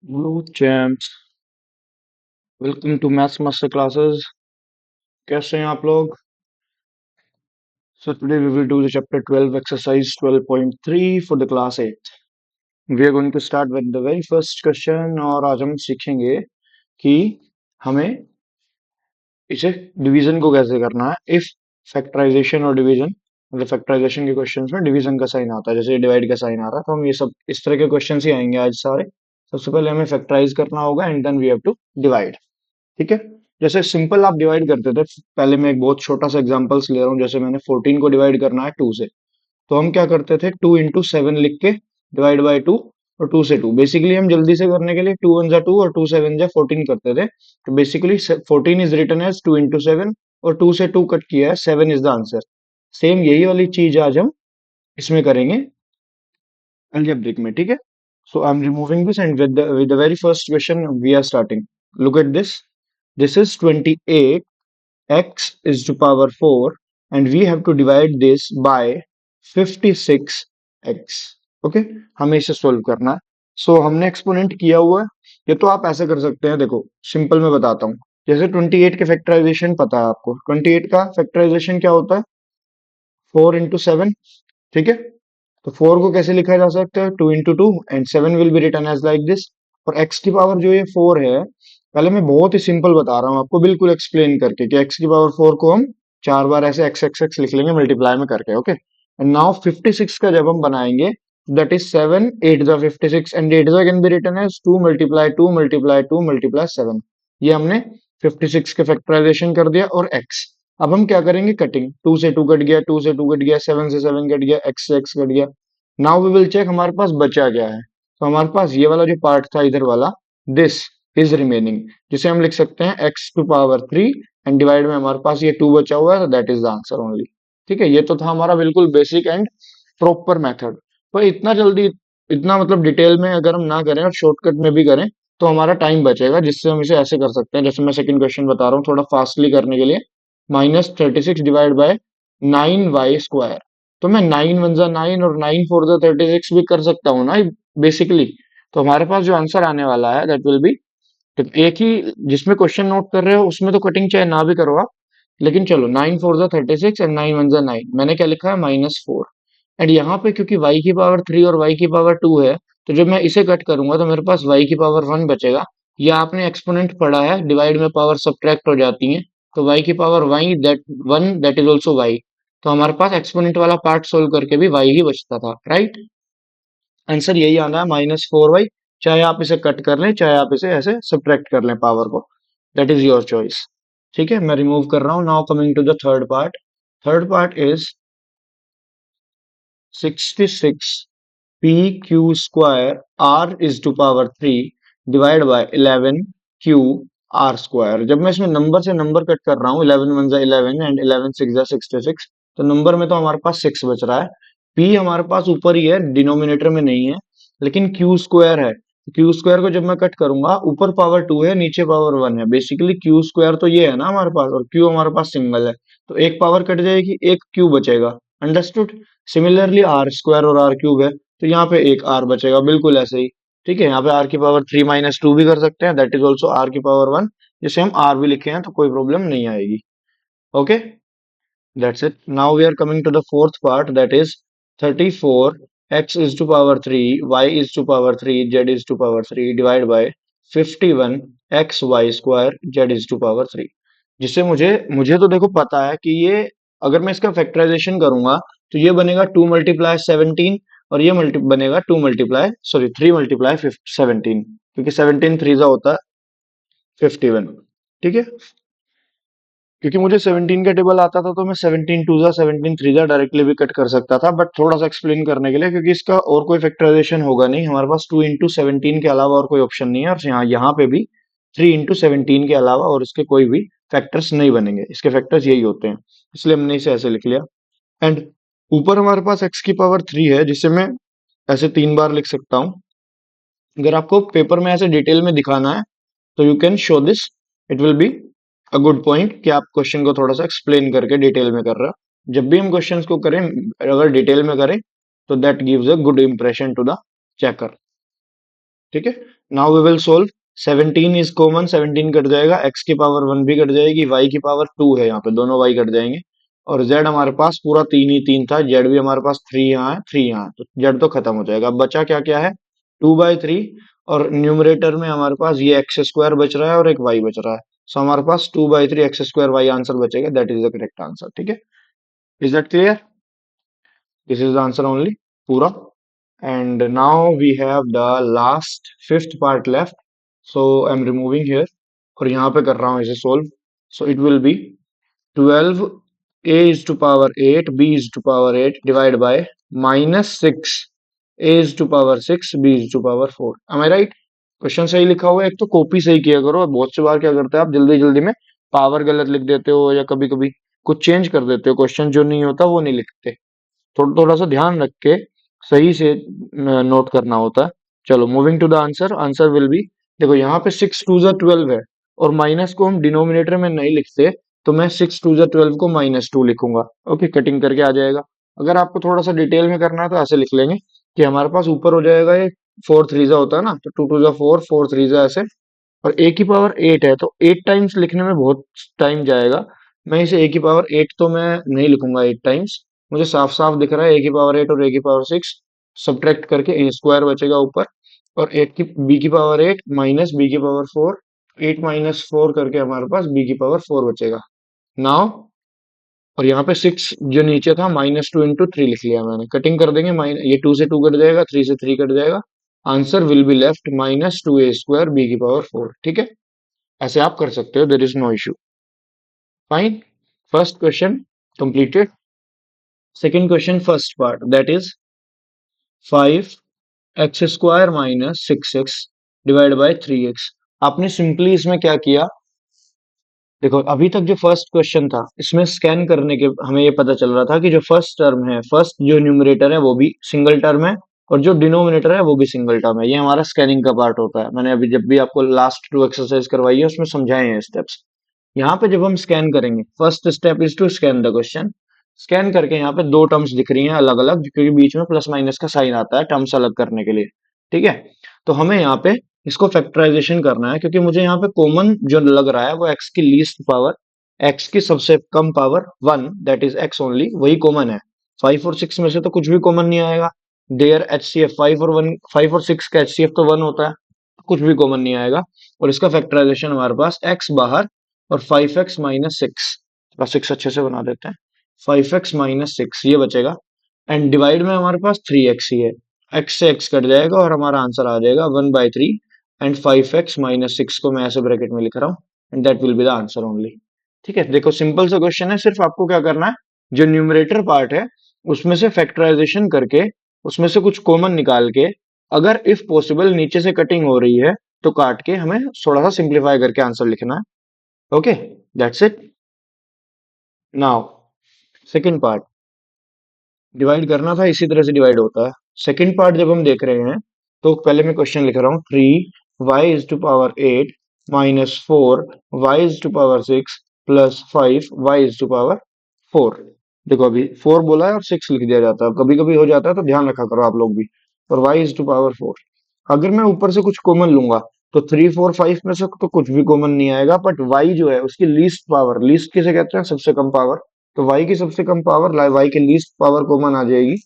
Hello champs, welcome to maths master classes. कैसे हैं आप लोग? So today we will do the chapter 12 exercise 12.3 for the class 8. We are going to start with the very first question और आज हम सीखेंगे कि हमें इसे डिवीजन को कैसे करना है। इफ फैक्टराइजेशन और डिवीजन, मतलब फैक्टराइजेशन के क्वेश्चंस में डिवीजन का साइन आता है, जैसे डिवाइड का साइन आ रहा है, तो हम ये सब इस तरह के क्वेश्चंस ही आएंगे आज सारे। सबसे पहले हमें फैक्टराइज करना होगा and then we have to divide. ठीक है। जैसे सिंपल आप डिवाइड करते थे, पहले मैं एक बहुत छोटा सा एग्जांपल्स ले रहा हूँ। जैसे मैंने 14 को डिवाइड करना है 2 से, तो हम क्या करते थे, 2 into 7 लिख के डिवाइड बाई 2 और 2 से 2। बेसिकली हम जल्दी से करने के लिए 2 1 जा 2 और 2 7 जा 14 करते थे। तो basically 14 is written as 2 into 7 और 2 से 2 कट किया है, 7 इज द आंसर। सेम यही वाली चीज आज हम इसमें करेंगे अलजेब्रिक में। ठीक है। So I'm removing this and with the very first question we are starting. Look at this. This is 28 x is to power 4 and we have to divide this by 56x. Okay, हमें इसे solve करना है। सो हमने exponent किया हुआ है। ये तो आप ऐसे कर सकते हैं, देखो सिंपल मैं बताता हूँ। जैसे 28 के फैक्टराइजेशन पता है आपको, 28 का फैक्टराइजेशन क्या होता है, 4 into 7। ठीक है। तो 4 को कैसे लिखा जा सकता है, 2 into 2 and 7 will be written as like this. और x की पावर जो ये 4 है, पहले मैं बहुत ही सिंपल बता रहा हूँ आपको, बिल्कुल एक्सप्लेन करके कि x की पावर 4 को हम 4 बार ऐसे x x x लिख लेंगे मल्टीप्लाई में करके। ओके, एंड नाउ 56 का जब हम बनाएंगे, दैट इज 7 8 जा 56 एंड 8 जा can be written as 2 multiply 2 multiply 2 multiply 7। ये हमने 56 के फैक्टराइजेशन कर दिया और x। अब हम क्या करेंगे, कटिंग। 2 से 2 कट गया, 2 से 2 कट गया, 7 से 7 कट गया, x से x कट गया। नाउ वी विल चेक हमारे पास बचा क्या है। तो हमारे पास ये वाला जो पार्ट था इधर वाला, दिस इज रिमेनिंग, जिसे हम लिख सकते हैं x⁻³ एंड डिवाइड में हमारे पास ये 2 बचा हुआ है, तो that is the answer only. ठीक है, ये तो था हमारा बिल्कुल बेसिक एंड प्रॉपर मेथड। पर इतना जल्दी, इतना मतलब डिटेल में अगर हम ना करें और शॉर्टकट में भी करें तो हमारा टाइम बचेगा, जिससे हम इसे ऐसे कर सकते हैं। जैसे मैं सेकंड क्वेश्चन बता रहा हूँ थोड़ा फास्टली करने के लिए। -36 डिवाइड बाय 9y²। तो मैं 9 1 जा 9 और 9 4 जा 36 भी कर सकता हूँ ना बेसिकली। तो हमारे पास जो आंसर आने वाला है दैट विल बी, एक ही जिसमें क्वेश्चन नोट कर रहे हो उसमें तो कटिंग चाहे ना भी करो आप, लेकिन चलो 9 4 जा 36 एंड 9 1 जा 9, मैंने क्या लिखा है -4। एंड यहाँ पे क्योंकि y की पावर 3 और y की पावर 2 है, तो जब मैं इसे कट करूंगा तो मेरे पास y की पावर 1 बचेगा। या आपने एक्सपोनेंट पढ़ा है, डिवाइड में पावर सब्ट्रैक्ट हो जाती है, तो y की power y that 1 that is also y। तो हमारे पास एक्सपोनेंट वाला पार्ट सोल्व करके भी y ही बचता था, राइट। आंसर यही आना है -4y। चाहे आप इसे कट कर लें, चाहे आप इसे ऐसे सब्ट्रैक्ट कर लें पावर को, दैट इज योर चॉइस। ठीक है, मैं रिमूव कर रहा हूं। Now coming to the third part. Third part is 66 p q square r is to power 3 divide by 11 q r square. जब मैं इसमें नंबर से नंबर कट कर रहा हूँ, 11 1 जा 11 एंड 11 6 जा 66, तो नंबर में तो हमारे पास 6 बच रहा है। पी हमारे पास ऊपर ही है, डिनोमिनेटर में नहीं है। लेकिन क्यू स्क्वायर है, क्यू स्क्वायर को जब मैं कट करूंगा, ऊपर पावर 2 है, नीचे पावर 1 है। बेसिकली क्यू स्क्वायर तो ये है ना हमारे पास, और क्यू हमारे पास सिंगल है, तो एक पावर कट जाएगी, एक क्यू बचेगा। अंडरस्टूड। सिमिलरली आर स्क्वायर और आर क्यूब है, तो यहाँ पे एक आर बचेगा, बिल्कुल ऐसे ही। ठीक है, यहाँ पे आर की पावर 3 - 2 भी कर सकते हैं, दैट इज ऑल्सो आर की पावर 1। जैसे हम आर भी लिखे हैं तो कोई प्रॉब्लम नहीं आएगी। Okay, that's it. Now we are coming to the fourth part, that is 34 x is to power 3 y is to power 3 z is to power 3 divide bye 51 x y² z is to power 3। जिससे मुझे मुझे तो देखो पता है कि ये, अगर मैं इसका फैक्टराइजेशन करूंगा तो ये बनेगा 2 × 17 और ये बनेगा 3 × 17, क्योंकि 17 3 होता है 51। ठीक है, क्योंकि मुझे 17 का टेबल आता था तो मैं 17 2 जा 17 3 जा डायरेक्टली भी कट कर सकता था, बट थोड़ा सा एक्सप्लेन करने के लिए, क्योंकि इसका और कोई फैक्टराइजेशन होगा नहीं हमारे पास। 2 × 17 के अलावा और कोई ऑप्शन नहीं है, और यहाँ पे भी 3 × 17 के अलावा और इसके कोई भी फैक्टर्स नहीं बनेंगे। इसके फैक्टर्स यही होते हैं, इसलिए हमने इसे ऐसे लिख लिया। एंड ऊपर हमारे पास x की पावर 3 है, जिसे मैं ऐसे 3 बार लिख सकता हूँ। अगर आपको पेपर में ऐसे डिटेल में दिखाना है तो you can show this, it will be a good point कि आप क्वेश्चन को थोड़ा सा एक्सप्लेन करके डिटेल में कर रहे हो। जब भी हम क्वेश्चंस को करें, अगर डिटेल में करें, तो that gives a good impression to the checker. ठीक है। Now we will solve. 17 is common, 17 cut जाएगा, एक्स की पावर 1 भी कट जाएगी, वाई की पावर 2 है, यहाँ पे दोनों वाई कट जाएंगे, और जेड हमारे पास पूरा 3 ही 3 था, जेड भी हमारे पास 3 यहाँ है, 3 यहाँ है, तो जेड तो खत्म हो जाएगा। अब बचा क्या क्या है, 2/3, और न्यूमरेटर में हमारे पास ये एक्स स्क्वायर बच रहा है और एक वाई बच रहा है, सो हमारे पास 2/3 एक्स स्क्वायर वाई आंसर बचेगा, that is the correct answer. ठीक है, is that clear? This is the answer only, पूरा। and now we have the last fifth part left, so I'm removing here और यहाँ पे कर रहा हूँ इसे solve, so it will be 12 a is to power 8 b is to power 8 divided by -6 a is to power 6 b is to power 4। am I right? Question सही लिखा हुआ है, एक तो कॉपी सही किया करो, बहुत सी बार क्या करते हैं आप जल्दी जल्दी में पावर गलत लिख देते हो, या कभी कभी कुछ चेंज कर देते हो, क्वेश्चन जो नहीं होता वो नहीं लिखते, थोड़ा थोड़ा सा ध्यान रख के सही से नोट करना होता है। चलो moving to the answer, answer will be, देखो यहाँ पे 6 2 12 है, और माइनस को हम डिनोमिनेटर में नहीं लिखते, तो मैं 6 2 12 को -2 लिखूंगा। ओके, कटिंग करके आ जाएगा। अगर आपको थोड़ा सा डिटेल में करना है तो ऐसे लिख लेंगे कि हमारे पास ऊपर हो जाएगा ये 4 3 होता है ना, तो 2 2 4 4 3 ऐसे, और ए की पावर 8 है, तो 8 टाइम्स लिखने में बहुत टाइम जाएगा, मैं इसे ए की पावर 8 तो मैं नहीं लिखूंगा 8 टाइम्स, मुझे साफ साफ दिख रहा है ए की पावर 8 और ए की पावर 6, सब्ट्रैक्ट करके ए स्क्वायर बचेगा ऊपर, और 8 की बी की पावर 8 माइनस बी की पावर 4, 8 -4 करके हमारे पास बी की पावर 4 बचेगा। नाउ, और यहाँ पे 6 जो नीचे था -2 इंटू 3 लिख लिया मैंने, कटिंग कर देंगे, ये 2 से 2 कट जाएगा, 3 से 3 कट जाएगा, answer will be left -2a² b की पावर 4। ठीक है, ऐसे आप कर सकते हो, there is no issue. Fine, first question completed. Second question first part, that is 5x² -6x divide by 3x। आपने सिंपली इसमें क्या किया, देखो अभी तक जो फर्स्ट क्वेश्चन था इसमें स्कैन करने के हमें ये पता चल रहा था कि जो फर्स्ट टर्म है, फर्स्ट जो न्यूमरेटर है वो भी सिंगल टर्म है, और जो डिनोमिनेटर है वो भी सिंगल टर्म है, ये हमारा स्कैनिंग का पार्ट होता है। मैंने अभी जब भी आपको लास्ट 2 एक्सरसाइज करवाई है उसमें समझाए हैं स्टेप्स। यहाँ पे जब हम स्कैन करेंगे, first step is to scan the question. Scan करके यहाँ पे दो टर्म्स दिख रही हैं अलग अलग, क्योंकि बीच में प्लस माइनस का साइन आता है टर्म्स अलग करने के लिए। ठीक है, तो हमें यहाँ पे इसको फैक्टराइजेशन करना है, क्योंकि मुझे यहाँ पे कॉमन जो लग रहा है वो एक्स की लीस्ट पावर, एक्स की सबसे कम power 1, that is X only, वही कॉमन है। 5 और 6 में से तो कुछ भी कॉमन नहीं आएगा, देयर एच सी एफ 5 और 6 का एच सी एफ तो 1 होता है, कुछ भी कॉमन नहीं आएगा, और इसका फैक्टराइजेशन हमारे पास एक्स बाहर और 5x - 6, 6 अच्छे से बना देते हैं, 5x - 6 ये बचेगा, एंड डिवाइड में हमारे पास 3x ही है, x से x कट जाएगा और हमारा आंसर आ जाएगा 1/3, एंड 5x - 6 को मैं ऐसे ब्रैकेट में लिख रहा हूँ, and that will be the answer only. ठीक है, देखो सिंपल सा क्वेश्चन है, सिर्फ आपको क्या करना है, जो न्यूमरेटर पार्ट है उसमें से फैक्टराइजेशन करके, उसमें से कुछ कॉमन निकाल के, अगर इफ पॉसिबल नीचे से कटिंग हो रही है तो काट के हमें थोड़ा सा सिंप्लीफाई करके आंसर लिखना है। Okay, that's it. Now second part, divide करना था इसी तरह से डिवाइड होता है। सेकंड पार्ट जब हम देख रहे हैं, तो पहले मैं क्वेश्चन लिख रहा हूँ, 3y⁴ -4y⁴ प्लस 5y⁴ देखो अभी 4 बोला है और 6 लिख दिया जाता है, कभी कभी हो जाता है, तो ध्यान रखा करो आप लोग भी। और y⁴ अगर मैं ऊपर से कुछ कॉमन लूंगा, तो 3 4 5 में से तो कुछ भी कॉमन नहीं आएगा, बट y जो है उसकी लीस्ट पावर, लीस्ट किसे कहते हैं, सबसे कम पावर, तो y की सबसे कम पावर, y की लीस्ट पावर कॉमन आ जाएगी,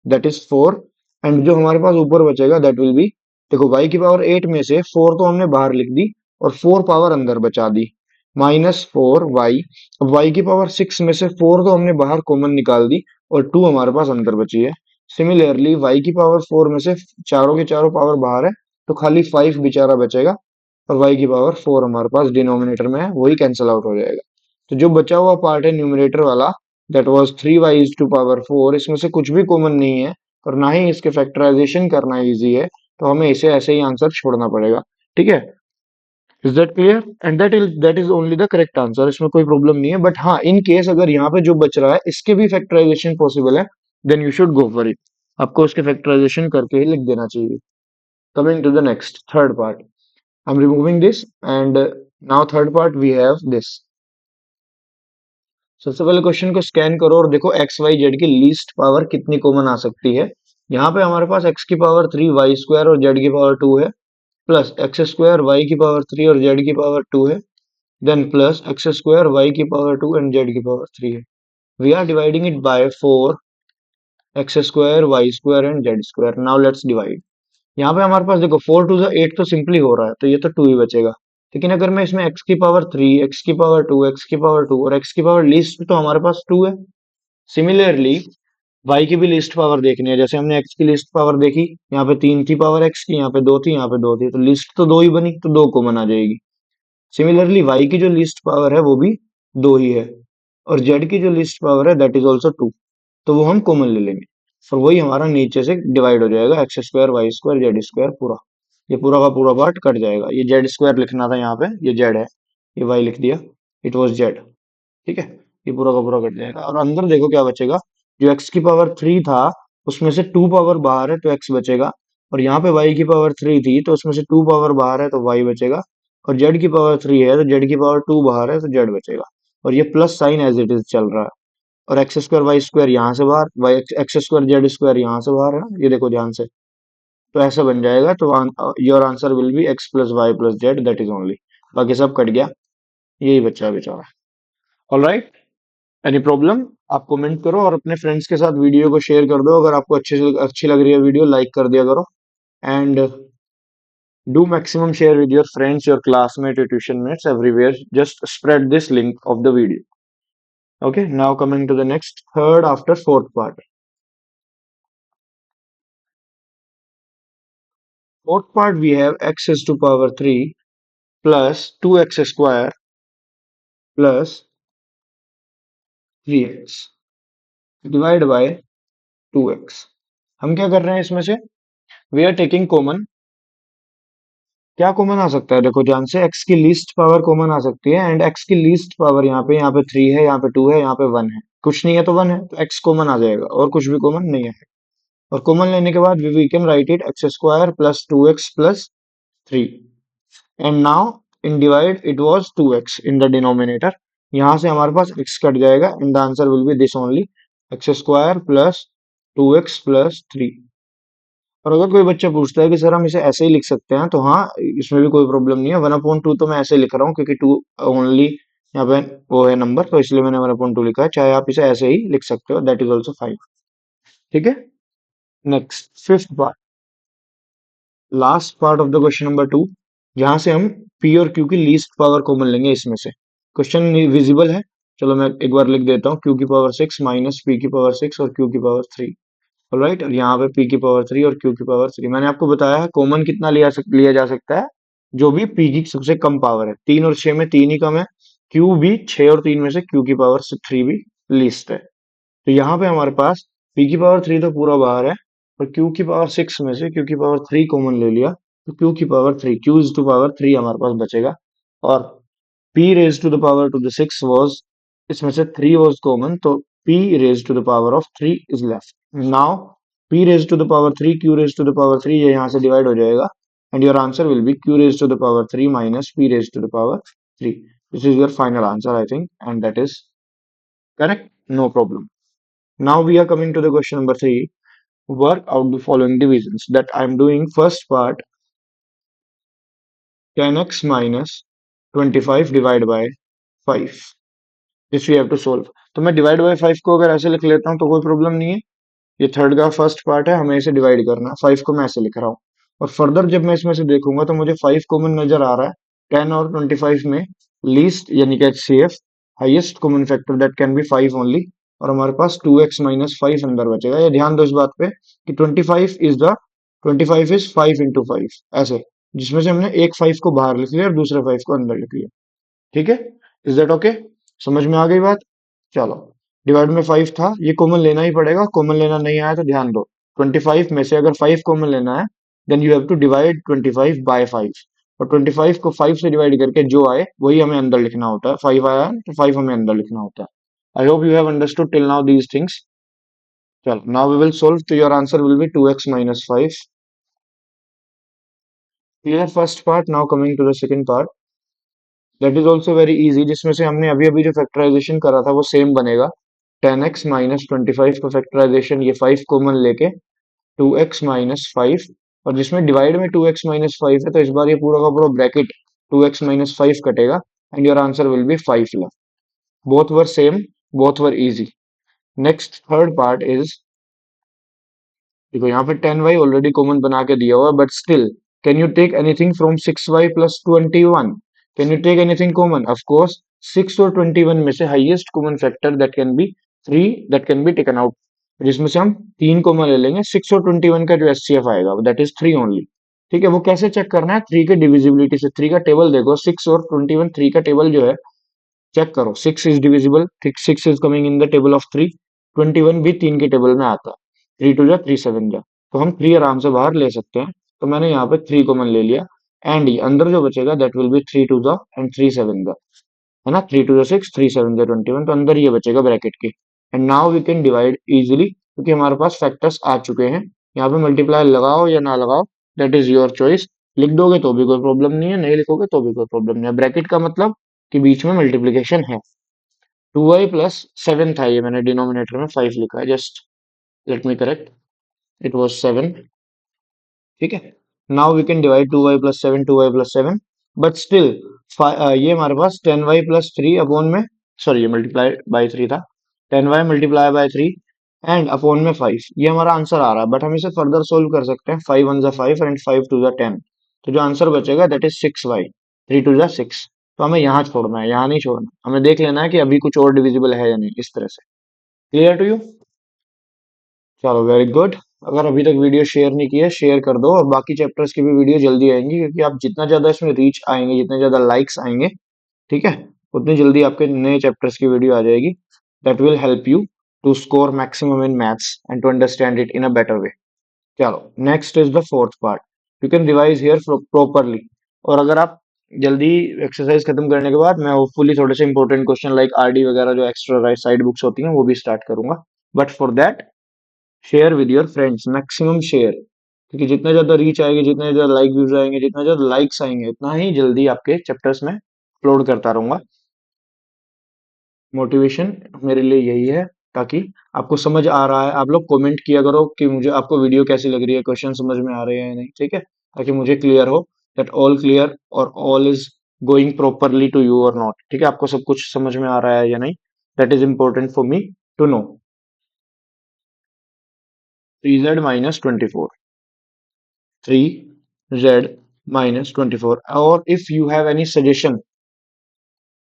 दैट इज 4, एंड जो हमारे पास ऊपर बचेगा दैट विल बी, देखो y की पावर 8 में से 4 तो हमने बाहर लिख दी और 4 पावर अंदर बचा दी, -4y, अब y की पावर 6 में से 4 तो हमने बाहर कॉमन निकाल दी और 2 हमारे पास अंदर बची है। सिमिलरली y की पावर 4 में से चारों के चारों पावर बाहर है, तो खाली 5 बेचारा बचेगा, और y की पावर 4 हमारे पास डिनोमिनेटर में है, वही कैंसिल आउट हो जाएगा। तो जो बचा हुआ पार्ट है न्यूमरेटर वाला, दैट वाज 3y⁴, इसमें से कुछ भी कॉमन नहीं है, और ना ही इसके फैक्टराइजेशन करना इजी है, तो हमें इसे ऐसे ही आंसर छोड़ना पड़ेगा। ठीक है, is that clear? And that is only the correct answer, इसमें कोई प्रॉब्लम नहीं है, बट हाँ इन केस अगर यहाँ पे जो बच रहा है इसके भी फैक्टराइजेशन पॉसिबल है, then you should go for it, आपको उसके फैक्टराइजेशन करके ही लिख देना चाहिए। Coming to the next third part, I am removing this, and now third part we have this. सबसे पहले क्वेश्चन को स्कैन करो और देखो एक्स वाई जेड की लीस्ट पावर कितनी कॉमन आ सकती है। यहाँ पे हमारे पास एक्स की पावर 3 y² और जेड की पावर 2 है, प्लस एक्स स्क्वायर वाई की पावर 3 और जेड की पावर 2 है, then plus x square y की पावर 2 एंड जेड की पावर 3 है. We are dividing it by 4 x square y square and z square. Now let's divide. यहाँ पे हमारे पास देखो 4 टू द 8 तो सिंपली हो रहा है, तो ये तो 2 ही बचेगा. लेकिन अगर मैं इसमें एक्स की पावर 3, एक्स की पावर 2, एक्स की पावर 2 और एक्स की पावर लीस्ट, तो हमारे पास 2 है. सिमिलरली वाई की भी लिस्ट पावर देखनी है. जैसे हमने एक्स की लिस्ट पावर देखी, यहाँ पे 3 थी पावर एक्स की, यहाँ पे 2 थी, यहाँ पे 2 थी, तो लिस्ट तो 2 ही बनी, तो 2 कॉमन आ जाएगी. सिमिलरली वाई की जो लिस्ट पावर है वो भी 2 ही है, और जेड की जो लिस्ट पावर है दैट इज ऑल्सो 2, तो वो हम कॉमन ले लेंगे. और वही हमारा नीचे से डिवाइड हो जाएगा, x square y square z square पूरा. ये पूरा का पूरा पार्ट कट जाएगा. ये जेड स्क्वायर लिखना था यहाँ पे, ये जेड है, ये वाई लिख दिया, इट वॉज जेड. ठीक है, ये पूरा का पूरा कट जाएगा. और अंदर देखो क्या बचेगा. जो एक्स की पावर 3 था उसमें से 2 पावर बाहर है तो एक्स बचेगा, और यहाँ पे वाई की पावर 3 थी तो उसमें से 2 पावर बाहर है तो वाई बचेगा, और जेड की पावर 3 है तो जेड की पावर 2 बाहर है तो जेड बचेगा. और ये plus sign as it is चल रहा है. और एक्स स्क्वायर वाई स्क्वायर यहाँ से बाहर, y x square z square यहाँ से बाहर है, ये देखो ध्यान से. तो ऐसा बन जाएगा. तो your answer will be x plus y plus z, that is only. बाकी सब कट गया, यही बच्चा बेचारा. All right, any problem? आप कमेंट करो और अपने फ्रेंड्स के साथ वीडियो को शेयर कर दो. अगर आपको अच्छी लग रही है वीडियो, लाइक कर दिया करो. And do maximum share with your friends, your classmate, your tuition mates, everywhere. Just spread this link of the video. Okay, now coming to the next, third after fourth part. Fourth part we have x is to power 3 plus 2x square plus 3x divide by 2x. हम क्या कर रहे हैं इसमें से? We are taking common. क्या common आ सकता है? देखो ध्यान से, x की लीस्ट पावर कॉमन आ सकती है, एंड x की लीस्ट पावर यहाँ पे 3 है, यहाँ पे 2 है, यहाँ पे 1 है. कुछ नहीं है तो 1 है, तो x कॉमन आ जाएगा, और कुछ भी कॉमन नहीं है. और कॉमन लेने के बाद we can write it x square plus 2x plus 3. And now in divide it was 2x in the denominator. यहां से हमारे पास x कट जाएगा and the answer will be this only, x square plus 2x plus 3. और अगर कोई बच्चा पूछता है कि सर हम इसे ऐसे ही लिख सकते हैं, तो हाँ, इसमें भी कोई प्रॉब्लम नहीं है. 1/2 तो मैं ऐसे लिख रहा हूँ क्योंकि 2 ओनली यहाँ पे वो है नंबर, तो इसलिए मैंने 1/2 लिखा है. चाहे आप इसे ऐसे ही लिख सकते हो, दैट इज ऑल्सो 5. ठीक है, next fifth part, last part of the question number 2, जहां से हम पी और क्यू की लीस्ट पावर कॉमन लेंगे इसमें से. क्वेश्चन विजिबल है, चलो मैं एक बार लिख देता हूँ. क्यू की पावर 6 माइनस पी की पावर 6 और क्यू की पावर 3. राइट, और यहाँ पे पी की पावर 3 और क्यू की पावर 3. मैंने आपको बताया है कॉमन कितना लिया जा सकता है, जो भी पी की सबसे कम पावर है. 3 और 6 में 3 ही कम है, क्यू भी 6 और 3 में से क्यू की पावर 3 भी लीस्ट है. तो यहाँ पे हमारे पास पी की पावर 3 तो पूरा बाहर है, और क्यू की पावर 6 में से क्यू की पावर 3 कॉमन ले लिया, तो क्यू की power 3, q is to power 3 हमारे पास बचेगा. और p raised to the power to the 6 was, इसमें से 3 was common, तो p raised to the power of 3 is left. Now p raised to the power 3, q raised to the power 3, ये यहाँ से divide हो जाएगा, and your answer will be q raised to the power 3 minus p raised to the power 3. This is your final answer, I think, and that is correct. No problem. Now we are coming to the question number 3. Work out the following divisions. That I am doing first part, 10x minus 25 divided by 5. This we have to solve. तो मैं divide by 5 को अगर ऐसे लिख लेता हूँ तो कोई प्रॉब्लम नहीं है. ये थर्ड का फर्स्ट पार्ट है, हमें इसे डिवाइड करना है. 5 को मैं ऐसे लिख रहा हूँ, और फर्दर जब मैं इसमें से देखूंगा तो मुझे 5 कॉमन नजर आ रहा है. 10 और 25 में लीस्ट यानी कि HCF, highest common factor, that can B 5 only. और हमारे पास 2x माइनस 5 अंदर बचेगा. ये ध्यान दो इस बात पे कि 25 इज 5 इंटू 5, ऐसे, जिसमें से हमने एक 5 को बाहर लिख लिया और दूसरे 5 को अंदर लिख लिया. ठीक है, इज दैट ओके? समझ में आ गई बात? चलो, डिवाइड में 5 था, ये कॉमन लेना ही पड़ेगा. कॉमन लेना नहीं आया तो ध्यान दो, 25 में से अगर 5 कॉमन लेना है, then you have to divide 25 by 5. और 25 को 5 से डिवाइड करके जो आए वही हमें अंदर लिखना होता है. 5 आया तो 5 हमें अंदर लिखना होता है. I hope you have understood till now these things. चलो, नाउ वी विल सोल्व. तो your answer will be 2x minus 5. Clear first part. Now coming to the second part, that is also very easy, जिसमें से हमने अभी अभी जो factorisation करा था वो सेम बनेगा. 10x माइनस 25 का फैक्टराइजेशन, ये 5 कॉमन लेके 2x माइनस 5 और जिसमें डिवाइड में 2x-5 है, तो इस बार ये पूरा का पूरा ब्रैकेट 2x-5 कटेगा and your answer will B 5 left. Both were same, both were easy. Next third part is, देखो यहाँ पे 10y ऑलरेडी कॉमन बना के दिया हुआ है, but still can you take anything from 6y plus 21? Can you take anything common? Of course 6 और 21 में से highest common factor that can be 3, that can be taken out, जिसमें से हम 3 कॉमन ले लेंगे। 6 और 21 का जो एचसीएफ आएगा दैट इज 3 ओनली। ठीक है, वो कैसे चेक करना है? 3 के डिविजिबिलिटी से। 3 का टेबल देखो, 6 और 21, 3 का टेबल जो है चेक करो। 6 is divisible, 6 is coming in the table of 3। 21 भी 3 के टेबल में आता है। 3 टू जा 3 7 जा, तो हम 3 आराम से बाहर ले सकते हैं। तो मैंने यहाँ पे 3 कॉमन ले लिया एंड ये अंदर जो बचेगा दैट विल बी 3 टू जा एंड 3 7 जा, है ना। 3 टू जा 6, 3 7 जा 21, तो अंदर ये बचेगा ब्रैकेट के। And now we can divide easily, क्योंकि हमारे पास फैक्टर्स आ चुके हैं। यहाँ पे मल्टीप्लाई लगाओ या ना लगाओ, दैट इज योर चॉइस। लिख दोगे तो भी कोई प्रॉब्लम नहीं है, नहीं लिखोगे तो भी कोई प्रॉब्लम नहीं है। ब्रैकेट का मतलब कि बीच में मल्टीप्लीकेशन है। 2y+7 था, ये मैंने डिनोमिनेटर में 5 लिखा है, just let me correct, it was 7। ठीक है, now we can divide 2y+7, 2y+7, but still ये हमारे पास 10y+3 अपॉन में, सॉरी ये मल्टीप्लाई बाय 3 था। 10y multiply by 3 and upon में 5, ये हमारा आंसर आ रहा है। बट हम इसे फर्दर सोल्व कर सकते हैं। 5 1 जा 5 एंड 5 2 जा 10, तो जो आंसर बचेगा दैट इज 6y। 3 2 जा 6, तो हमें यहाँ छोड़ना है, यहाँ नहीं छोड़ना। हमें देख लेना है कि अभी कुछ और डिविजिबल है या नहीं, इस तरह से। Clear to you? चलो वेरी गुड। अगर अभी तक वीडियो शेयर नहीं किया, शेयर कर दो, और बाकी चैप्टर्स की भी वीडियो जल्दी आएंगी, क्योंकि आप जितना ज्यादा इसमें रीच आएंगे, जितने ज्यादा लाइक्स आएंगे, ठीक है, उतनी जल्दी आपके नए चैप्टर्स की वीडियो आ जाएगी। That will help you to score maximum in maths and to understand it in a better way. चलो next is the fourth part. You can revise here properly. और अगर आप जल्दी एक्सरसाइज खत्म करने के बाद, मैं होपफुली थोड़े से इंपॉर्टेंट क्वेश्चन लाइक आरडी वगैरह जो एक्स्ट्रा साइड बुक्स होती हैं वो भी स्टार्ट करूंगा। But for that share with your friends, maximum share, क्योंकि जितना ज्यादा रीच आएगी, जितने ज्यादा लाइक व्यूज आएंगे, जितना ज्यादा लाइक्स आएंगे, उतना ही जल्दी आपके चैप्टर्स में अपलोड करता रहूंगा। मोटिवेशन मेरे लिए यही है, ताकि आपको समझ आ रहा है। आप लोग कमेंट किया करो कि मुझे आपको वीडियो कैसी लग रही है, क्वेश्चन समझ में आ रहे हैं या नहीं, ठीक है, ताकि मुझे क्लियर हो दैट ऑल क्लियर और all is going properly to you और नॉट। ठीक है, आपको सब कुछ समझ में आ रहा है या नहीं, that is important for me to know. 3z-24, 3z-24, or if you have any suggestion,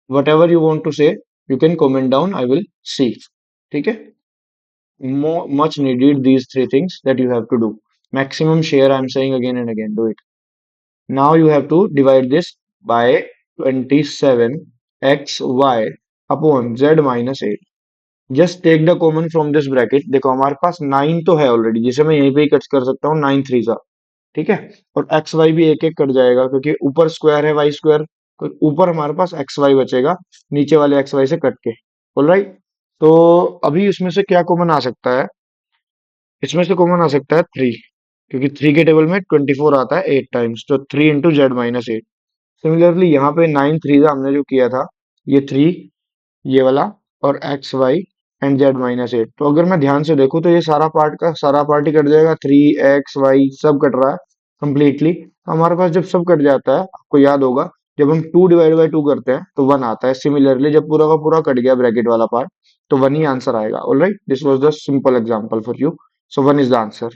whatever you want to say, you can comment down, I will see। ठीक है, much needed these three things that you have to do. Maximum share, I'm saying again and again, do it. Now you have to divide this by 27xy upon z-8। Just take the common from this bracket. देखो हमारे पास 9 तो है already, जिसे मैं यहीं पे ही cut कर सकता हूँ, 9 3 जा, ठीक है। और एक्स वाई भी एक एक कट जाएगा, क्योंकि ऊपर स्क्वायर है वाई स्क्वायर, तो ऊपर हमारे पास एक्स वाई बचेगा नीचे वाले एक्स वाई से कट के। ऑलराइट, तो अभी इसमें से क्या कॉमन आ सकता है? इसमें से कॉमन आ सकता है 3, क्योंकि 3 के टेबल में 24 आता है 8 टाइम्स, तो 3 इंटू z-8। सिमिलरली यहाँ पे 9 3 हमने जो किया था, ये 3, ये वाला, और एक्स वाई एंड z-8। तो अगर मैं ध्यान से देखूं तो ये सारा पार्ट का सारा पार्ट ही कट जाएगा। 3 x y सब कट रहा है कंप्लीटली। हमारे पास जब सब कट जाता है, आपको याद होगा, जब हम 2/2 करते हैं तो 1 आता है। सिमिलरली जब पूरा का पूरा कट गया ब्रैकेट वाला पार्ट, तो 1 ही आंसर आएगा। Alright, this was the simple example for you, so 1 is the answer.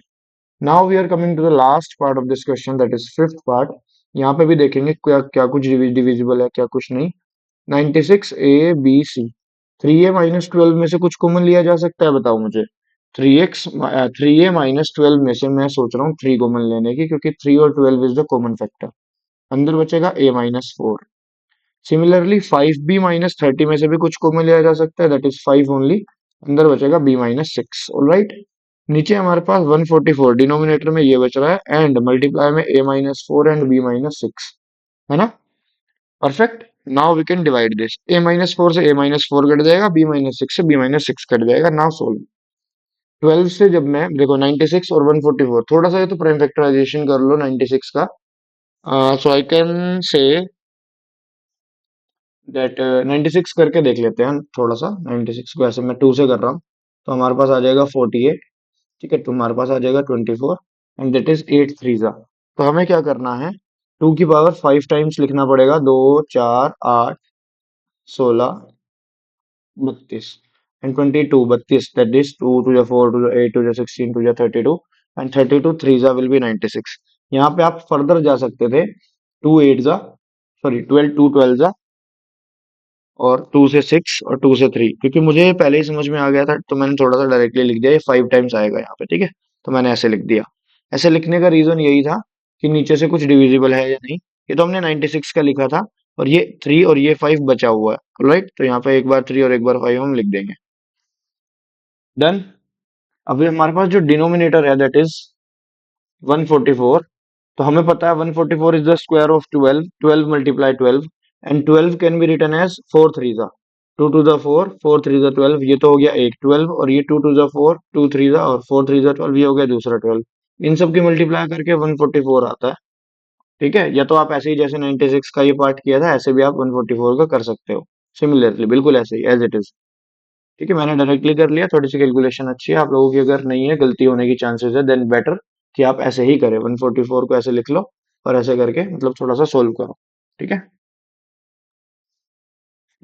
Now we are coming to the last part of this question, that is fifth part. यहाँ पे भी देखेंगे क्या क्या कुछ डिविजिबल है, क्या कुछ नहीं। 96 A B C, 3a-12 में से कुछ कॉमन लिया जा सकता है? बताओ मुझे। 3a-12 में से मैं सोच रहा हूँ 3 कॉमन लेने की, क्योंकि 3 और 12 इज द कॉमन फैक्टर। अंदर बचेगा a-4। सिमिलरली 5b-30 में से भी कुछ कॉमन लिया जा सकता है, दैट इज 5 ओनली। अंदर बचेगा b-6। ऑलराइट, नीचे हमारे पास 144 डिनोमिनेटर में ये बच रहा है, एंड मल्टीप्लाई में a-4 एंड b-6, है ना। Perfect. Now we can divide this. a-4 से a-4 कट जाएगा, b-6 से b-6 कट जाएगा। Now solve. 12 से जब मैं देखो 96 और 144, थोड़ा सा ये तो प्राइम फैक्टराइजेशन कर लो 96 का। सो आई कैन से दैट 96 करके देख लेते हैं थोड़ा सा। 96 को ऐसे मैं 2 से कर रहा हूँ, तो हमारे पास आ जाएगा 48। ठीक है, तो हमारे पास आ जाएगा 24 एंड दैट इज 8 थ्रीजा। तो हमें क्या करना है, 2 की पावर 5 टाइम्स लिखना पड़ेगा, 2 4 8 16 32 एंड 22 32, दैट इज 2 टू जा 4 टू जा 8 टू जा 16 टू जा 32 एंड 32 थ्रीजा विल बी 96। यहाँ पे आप फर्दर जा सकते थे, 2 8 जा, सॉरी 12 2 12 जा, और 2 से 6 और 2 से 3, क्योंकि मुझे पहले ही समझ में आ गया था तो मैंने थोड़ा सा डायरेक्टली लिख दिया, ये 5 टाइम्स आएगा यहाँ पे, ठीक है। तो मैंने ऐसे लिख दिया। ऐसे लिखने का रीजन यही था कि नीचे से कुछ डिविजिबल है या नहीं। ये तो हमने 96 का लिखा था, और ये 3 और ये 5 बचा हुआ है, राइट। तो यहाँ पे एक बार 3 और एक बार 5 हम लिख देंगे। डन। अभी हमारे पास जो डिनोमिनेटर है दैट इज 144। तो हमें पता है 144 is the square of 12, 12 multiply 12, and 12 can be written as 4 three जा, 2 टू द 4 4 थ्री जा 12, ये तो हो गया एक 12, और ये 2 टू द 4 2 थ्री जा और 4 थ्री जा 12, ये हो गया दूसरा 12। इन सब की मल्टीप्लाई करके 144 आता है, ठीक है। या तो आप ऐसे ही जैसे 96 का ये पार्ट किया था ऐसे भी आप 144 का कर सकते हो, सिमिलरली बिल्कुल ऐसे ही एज इट इज। ठीक है, मैंने डायरेक्टली कर लिया, थोड़ी सी कैलकुलेशन अच्छी है। आप लोगों की अगर नहीं है, गलती होने की चांसेस है, देन बेटर कि आप ऐसे ही करें, 144 को ऐसे लिख लो और ऐसे करके मतलब थोड़ा सा सोल्व करो। ठीक है,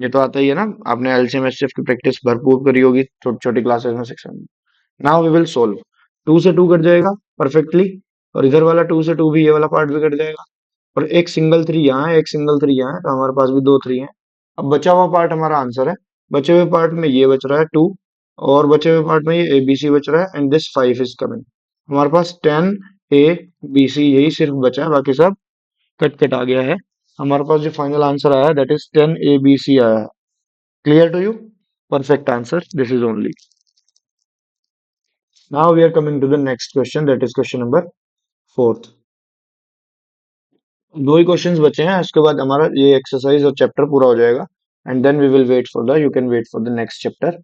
ये तो आता ही है ना, आपने एलसीएम एचसीएफ की प्रैक्टिस भरपूर करी होगी छोटी छोटी क्लासेस में, सेक्शन में। Now we will solve. 2 से 2 कट जाएगा परफेक्टली, और इधर वाला 2 से 2 भी, ये वाला पार्ट भी कट जाएगा, और एक सिंगल 3 यहाँ है, एक सिंगल 3 यहाँ है, तो हमारे पास भी 2 3 है। अब बचा हुआ पार्ट हमारा आंसर है। बचे हुए पार्ट में ये बच रहा है 2, और बचे हुए पार्ट में ये ए बी सी बच रहा है, एंड दिस 5 इज कमिंग। हमारे पास 10 ए बी सी यही सिर्फ बचा है, बाकी सब कट कट आ गया है। हमारे पास जो फाइनल आंसर आया that is 10 a b c आया है। Clear to you? Perfect answer, this is only. Now we are coming to the next question, that is question number fourth. दो ही क्वेश्चंस बचे हैं, उसके बाद हमारा ये एक्सरसाइज और चैप्टर पूरा हो जाएगा, and then we will wait for the, you can wait for the next chapter.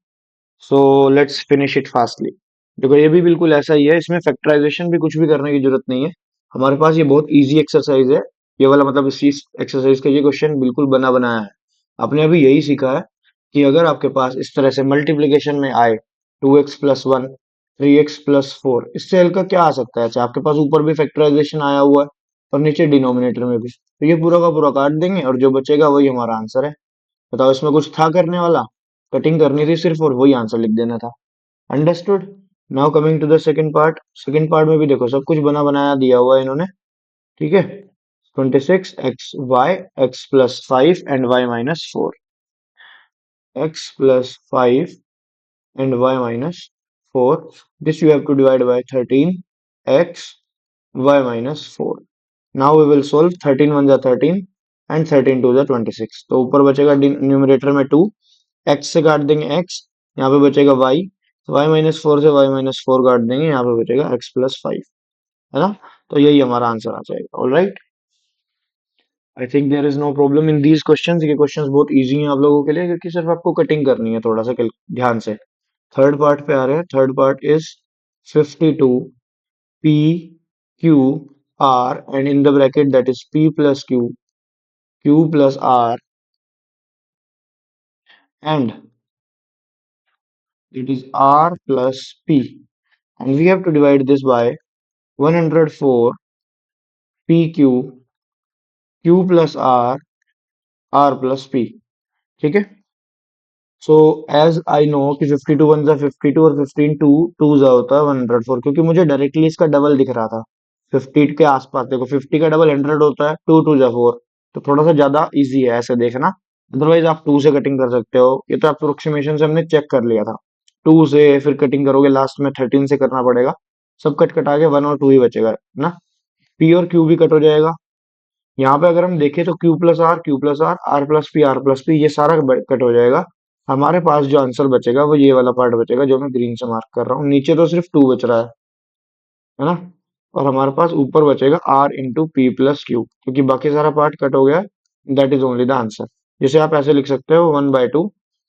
So let's finish it fastly. देखो ये भी बिल्कुल ऐसा ही है, इसमें फैक्टराइजेशन भी कुछ भी करने की जरूरत नहीं है। हमारे पास ये बहुत इजी एक्सरसाइज है, ये वाला मतलब इसी एक्सरसाइज का ये क्वेश्चन बिल्कुल बना बनाया है। आपने अभी यही सीखा है कि अगर आपके पास इस तरह से मल्टीप्लीकेशन में आए 2x+1 3x+4, इससे हल्का क्या आ सकता है? अच्छा, आपके पास ऊपर भी फैक्टराइजेशन आया हुआ है और नीचे डिनोमिनेटर में भी, तो ये पूरा का पूरा काट देंगे और जो बचेगा वही हमारा आंसर है। बताओ इसमें कुछ था करने वाला? कटिंग करनी थी सिर्फ और वही आंसर लिख देना था। Understood? Now coming to the second part. Second part में भी देखो सब कुछ बना बनाया दिया हुआ है इन्होंने, ठीक है। 26 x y x+5 and y-4, x+5 and y-4, this you have to divide by 13x y-4। now we will solve 13 1 जा 13 and 13 2 जा 26। तो ऊपर बचेगा न्यूमरेटर में 2, x से काट देंगे x, यहाँ पे बचेगा y, y-4 से y-4 काट देंगे, यहाँ पे बचेगा x+5, है ना। तो यही हमारा आंसर आ जाएगा। All right, I think there is no problem in these questions. ये क्वेश्चंस बहुत इजी हैं आप लोगों के लिए, क्योंकि सिर्फ आपको कटिंग करनी है थोड़ा सा ध्यान से। थर्ड पार्ट पे आ रहे हैं। Third part is 52 p q r and in the bracket that is p plus q, q plus r, and it is r plus p, and we have to divide this by 104 pq, q plus r plus p। ठीक है। So as I know कि 52 one जा 52 और 15 to to जा होता है 104, क्योंकि मुझे डायरेक्टली इसका डबल दिख रहा था 50 के आसपास। देखो 50 का डबल 100 होता है, 2 2 जा 4, तो थोड़ा सा ज्यादा इजी है ऐसे देखना। अदरवाइज आप 2 से कटिंग कर सकते हो, ये तो अप्रोक्सीमेशन से हमने चेक कर लिया था। 2 से फिर कटिंग करोगे लास्ट में 13 से करना पड़ेगा। सब कट कटा के 1 और 2 ही बचेगा ना। पी और क्यू भी कट हो जाएगा। यहाँ पे अगर हम देखें तो q plus r, r plus p, ये सारा कट हो जाएगा। हमारे पास जो आंसर बचेगा वो ये वाला पार्ट बचेगा जो मैं ग्रीन से मार्क कर रहा हूँ। नीचे तो सिर्फ 2 बच रहा है ना। और हमारे पास ऊपर बचेगा r into p plus q, क्योंकि बाकी सारा पार्ट कट हो गया। That is only the answer. जिसे आप ऐसे लिख सकते हो 1/2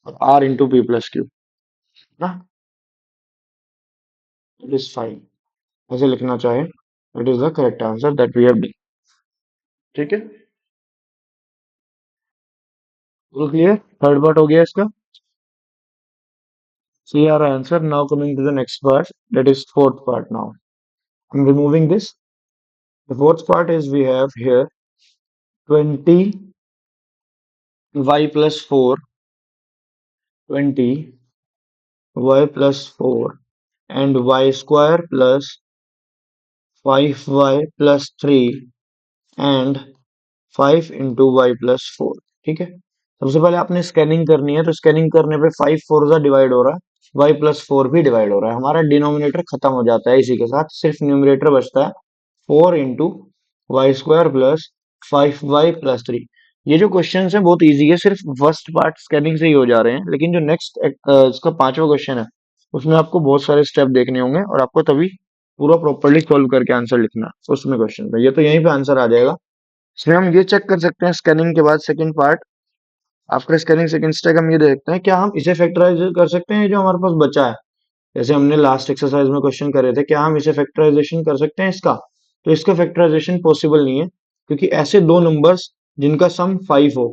और r into p plus q ना। इट इज फाइन, ऐसे लिखना चाहे it is the correct answer that we have done. ठीक है, क्लियर। थर्ड पार्ट हो गया इसका। See our answer. Now coming to the next part, that is fourth part now. I'm removing this. The fourth part is we have here 20 y plus 4, 20 y plus 4 and y square plus 5y plus 3 and 5 into y plus 4। ठीक है, सबसे पहले आपने scanning करनी है, तो scanning करने पे 5 फोर जा डिवाइड हो रहा है, वाई प्लस 4 भी डिवाइड हो रहा है, हमारा डिनोमिनेटर खत्म हो जाता है, इसी के साथ सिर्फ न्यूमरेटर बचता है 4 into y square plus 5y plus 3। ये जो क्वेश्चन है बहुत इजी है, सिर्फ फर्स्ट पार्ट स्कैनिंग से ही हो जा रहे हैं, लेकिन जो नेक्स्ट इसका पांचवा क्वेश्चन है उसमें आपको बहुत सारे स्टेप देखने होंगे और आपको तभी पूरा प्रॉपरली सॉल्व करके आंसर लिखना है उसमें क्वेश्चन पे। ये तो यहीं पे आंसर आ जाएगा। इसमें हम ये चेक कर सकते हैं स्कैनिंग के बाद second part, after scanning second step हम ये देखते हैं क्या हम इसे फैक्टराइज कर सकते हैं जो हमारे पास बचा है। जैसे हमने लास्ट एक्सरसाइज में क्वेश्चन करे थे, क्या हम इसे फैक्टराइजेशन कर सकते हैं इसका? तो इसका फैक्टराइजेशन पॉसिबल नहीं है, क्योंकि ऐसे दो नंबर्स जिनका सम 5 हो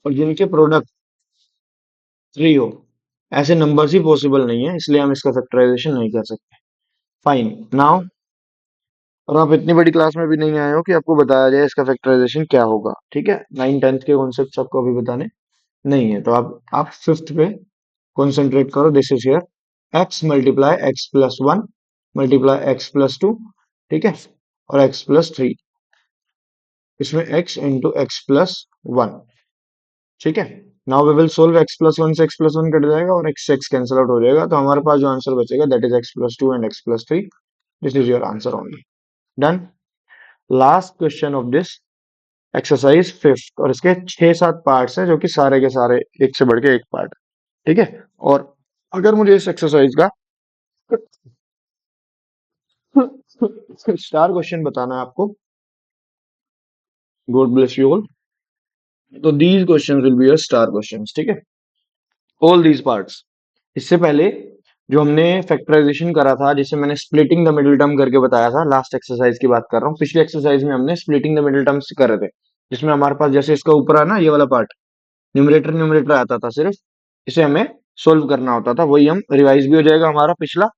और जिनके प्रोडक्ट 3 हो, ऐसे नंबर्स ही पॉसिबल नहीं है, इसलिए हम इसका फैक्टराइजेशन नहीं कर सकते। फाइन, नाउ और आप इतनी बड़ी क्लास में भी नहीं आए हो कि आपको बताया जाए इसका फैक्टराइजेशन क्या होगा। ठीक है, 9th 10th के कॉन्सेप्ट आपको अभी बताने नहीं है, तो आप फिफ्थ पे कॉन्सेंट्रेट करो। This is here x multiply x plus 1 multiply x plus 2, ठीक है, और एक्स प्लस 3, इसमें x इंटू एक्स प्लस 1। ठीक है, now we will solve x plus 1 से एक्स प्लस 1 कट जाएगा और x से x कैंसिल आउट हो जाएगा, तो हमारे पास जो आंसर बचेगा that is x plus 2 and x plus 3। This is your answer only. Done. Last question of this exercise fifth, और इसके 6-7 पार्ट्स हैं जो कि सारे के सारे एक से बढ़ के एक पार्ट। ठीक है, और अगर मुझे इस एक्सरसाइज का स्टार क्वेश्चन बताना है आपको, गॉड ब्लेस यू ऑल, तो these question will be your star questions. ठीक है, ऑल दीज पार्ट्स। इससे पहले जो हमने फैक्टराइजेशन करा था, जिसे मैंने स्प्लिटिंग द मिडिल टर्म करके बताया था, लास्ट एक्सरसाइज की बात कर रहा हूँ, पिछले एक्सरसाइज में हमने स्प्लिटिंग द मिडिल टर्म्स कर रहे थे, जिसमें हमारे पास जैसे इसका ऊपर है ना ये वाला पार्ट, न्यूमरेटर न्यूमरेटर आता था सिर्फ, इसे हमें सोल्व करना होता था, वही हम रिवाइज भी हो जाएगा हमारा पिछला,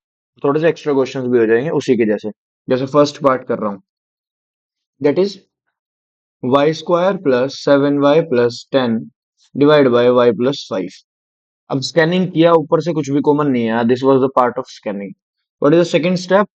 थोड़े से एक्स्ट्रा क्वेश्चंस भी हो जाएंगे उसी के जैसे। जैसे फर्स्ट पार्ट कर रहा हूँ, that is y square plus 7y plus 10 divide by y plus 5। अब स्कैनिंग किया, ऊपर से कुछ भी कॉमन नहीं है, this was the part of scanning. What is the second step?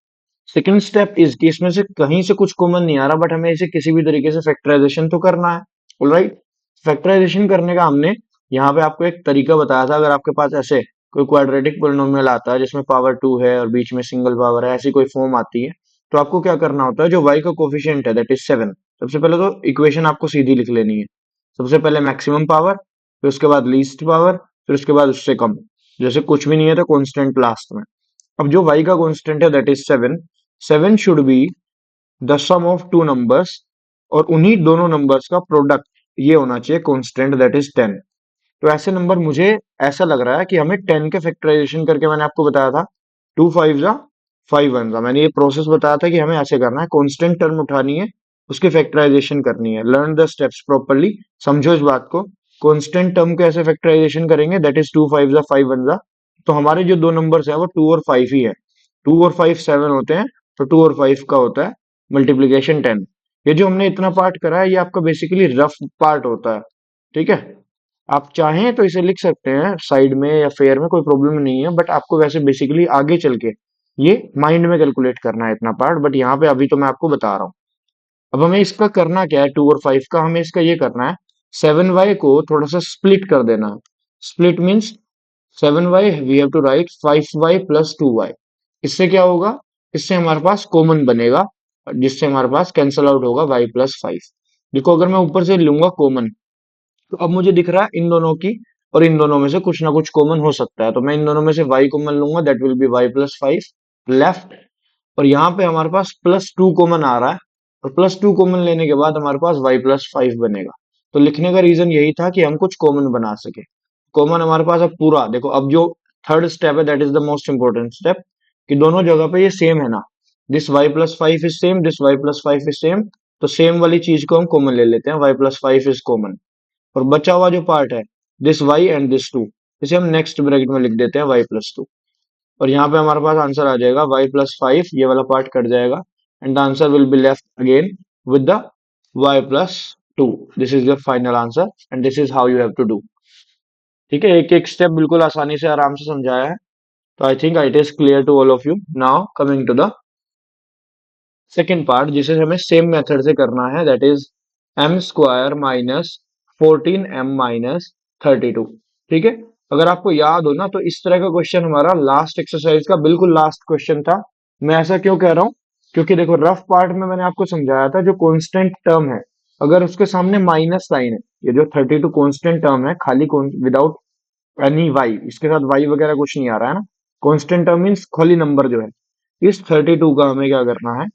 Second step is कि इसमें से कहीं से कुछ कॉमन नहीं आ रहा, बट हमें इसे किसी भी तरीके से फैक्टराइजेशन तो करना है। ऑलराइट, फैक्टराइजेशन करने का हमने यहाँ पे आपको एक तरीका बताया था। अगर आपके पास ऐसे कोई क्वाड्रेटिक पोलिनोमियल आता है जिसमें पावर 2 है और बीच में सिंगल पावर है, ऐसी कोई फॉर्म आती है, तो आपको क्या करना होता है, जो y का कोफिशिएंट है दैट इज 7, सबसे पहले तो इक्वेशन आपको सीधी लिख लेनी है। सबसे पहले मैक्सिमम पावर, फिर उसके बाद लीस्ट पावर, फिर उसके बाद उससे कम, जैसे कुछ भी नहीं है तो कांस्टेंट लास्ट में। अब जो y का कांस्टेंट है that is 7, 7 should be the sum of two numbers, और उन्हीं दोनों नंबर्स का प्रोडक्ट ये होना चाहिए कांस्टेंट दैट इज 10। तो ऐसे नंबर मुझे ऐसा लग रहा है कि हमें 10 के फैक्टराइजेशन करके, मैंने आपको बताया था 2 5 जा 5 1 जा, मैंने ये प्रोसेस बताया था कि हमें ऐसे करना है, कांस्टेंट टर्म उठानी है, उसकी फैक्टराइजेशन करनी है। लर्न द स्टेप्स प्रॉपर्ली, समझो इस बात को। कांस्टेंट टर्म कैसे फैक्टराइजेशन करेंगे, दैट इज 2 5 जा 5 1 जा, तो हमारे जो दो नंबर्स है वो 2 और 5 ही है। 2 और 5 7 होते हैं, तो 2 और 5 का होता है मल्टीप्लीकेशन 10। ये जो हमने इतना पार्ट करा है ये आपका बेसिकली रफ पार्ट होता है। ठीक है, आप चाहें तो इसे लिख सकते हैं साइड में या फेयर में, कोई प्रॉब्लम नहीं है, बट आपको वैसे बेसिकली आगे चल के ये माइंड में कैलकुलेट करना है इतना पार्ट, बट यहाँ पे अभी तो मैं आपको बता रहा हूँ। अब हमें इसका करना क्या है, 2 और 5 का हमें इसका ये करना है, 7y को थोड़ा सा स्प्लिट कर देना है। Split means 7y we have to write 5y plus 2y। इससे क्या होगा, इससे हमारे पास कॉमन बनेगा, जिससे हमारे पास कैंसल आउट होगा y प्लस 5। देखो अगर मैं ऊपर से लूंगा कॉमन, तो अब मुझे दिख रहा है इन दोनों की और इन दोनों में से कुछ ना कुछ कॉमन हो सकता है, तो मैं इन दोनों में से y कॉमन लूंगा, that will B y plus 5 left. और यहाँ पे हमारे पास प्लस 2 कॉमन आ रहा है, और प्लस 2 कॉमन लेने के बाद हमारे पास y प्लस 5 बनेगा। तो लिखने का रीजन यही था कि हम कुछ कॉमन बना सके। कॉमन हमारे पास अब पूरा देखो, अब जो थर्ड स्टेप है that is the most important step, कि दोनों जगह पे ये सेम है ना, this y plus 5 is same, this y plus 5 is same, तो सेम वाली चीज को हम कॉमन ले लेते हैं, y प्लस 5 इज कॉमन। और बचा हुआ जो पार्ट है, दिस y एंड दिस 2, इसे हम नेक्स्ट ब्रैकेट में लिख देते हैं y प्लस 2। और यहाँ पे हमारे पास आंसर आ जाएगा y+5, ये वाला पार्ट कट जाएगा and the answer will be left again with the y+2। This is the final answer and this is how you have to do. ठीक है, एक एक स्टेप बिल्कुल आसानी से आराम से समझाया है। तो I think it is clear to all of you. Now coming to the second part, जिसे हमें सेम मेथड से करना है, दैट इज m² - 14m - 32। ठीक है, अगर आपको याद हो ना तो इस तरह का क्वेश्चन हमारा लास्ट एक्सरसाइज का बिल्कुल लास्ट क्वेश्चन था। मैं ऐसा क्यों कह रहा हूं, क्योंकि देखो रफ पार्ट में मैंने आपको समझाया था जो कांस्टेंट टर्म है, अगर उसके सामने माइनस साइन है, ये जो 32 कांस्टेंट टर्म है खाली विदाउट एनी वाई, इसके साथ वाई वगैरह कुछ नहीं आ रहा है ना, कांस्टेंट टर्म मीन्स खाली नंबर जो है, इस 32 का हमें क्या करना है,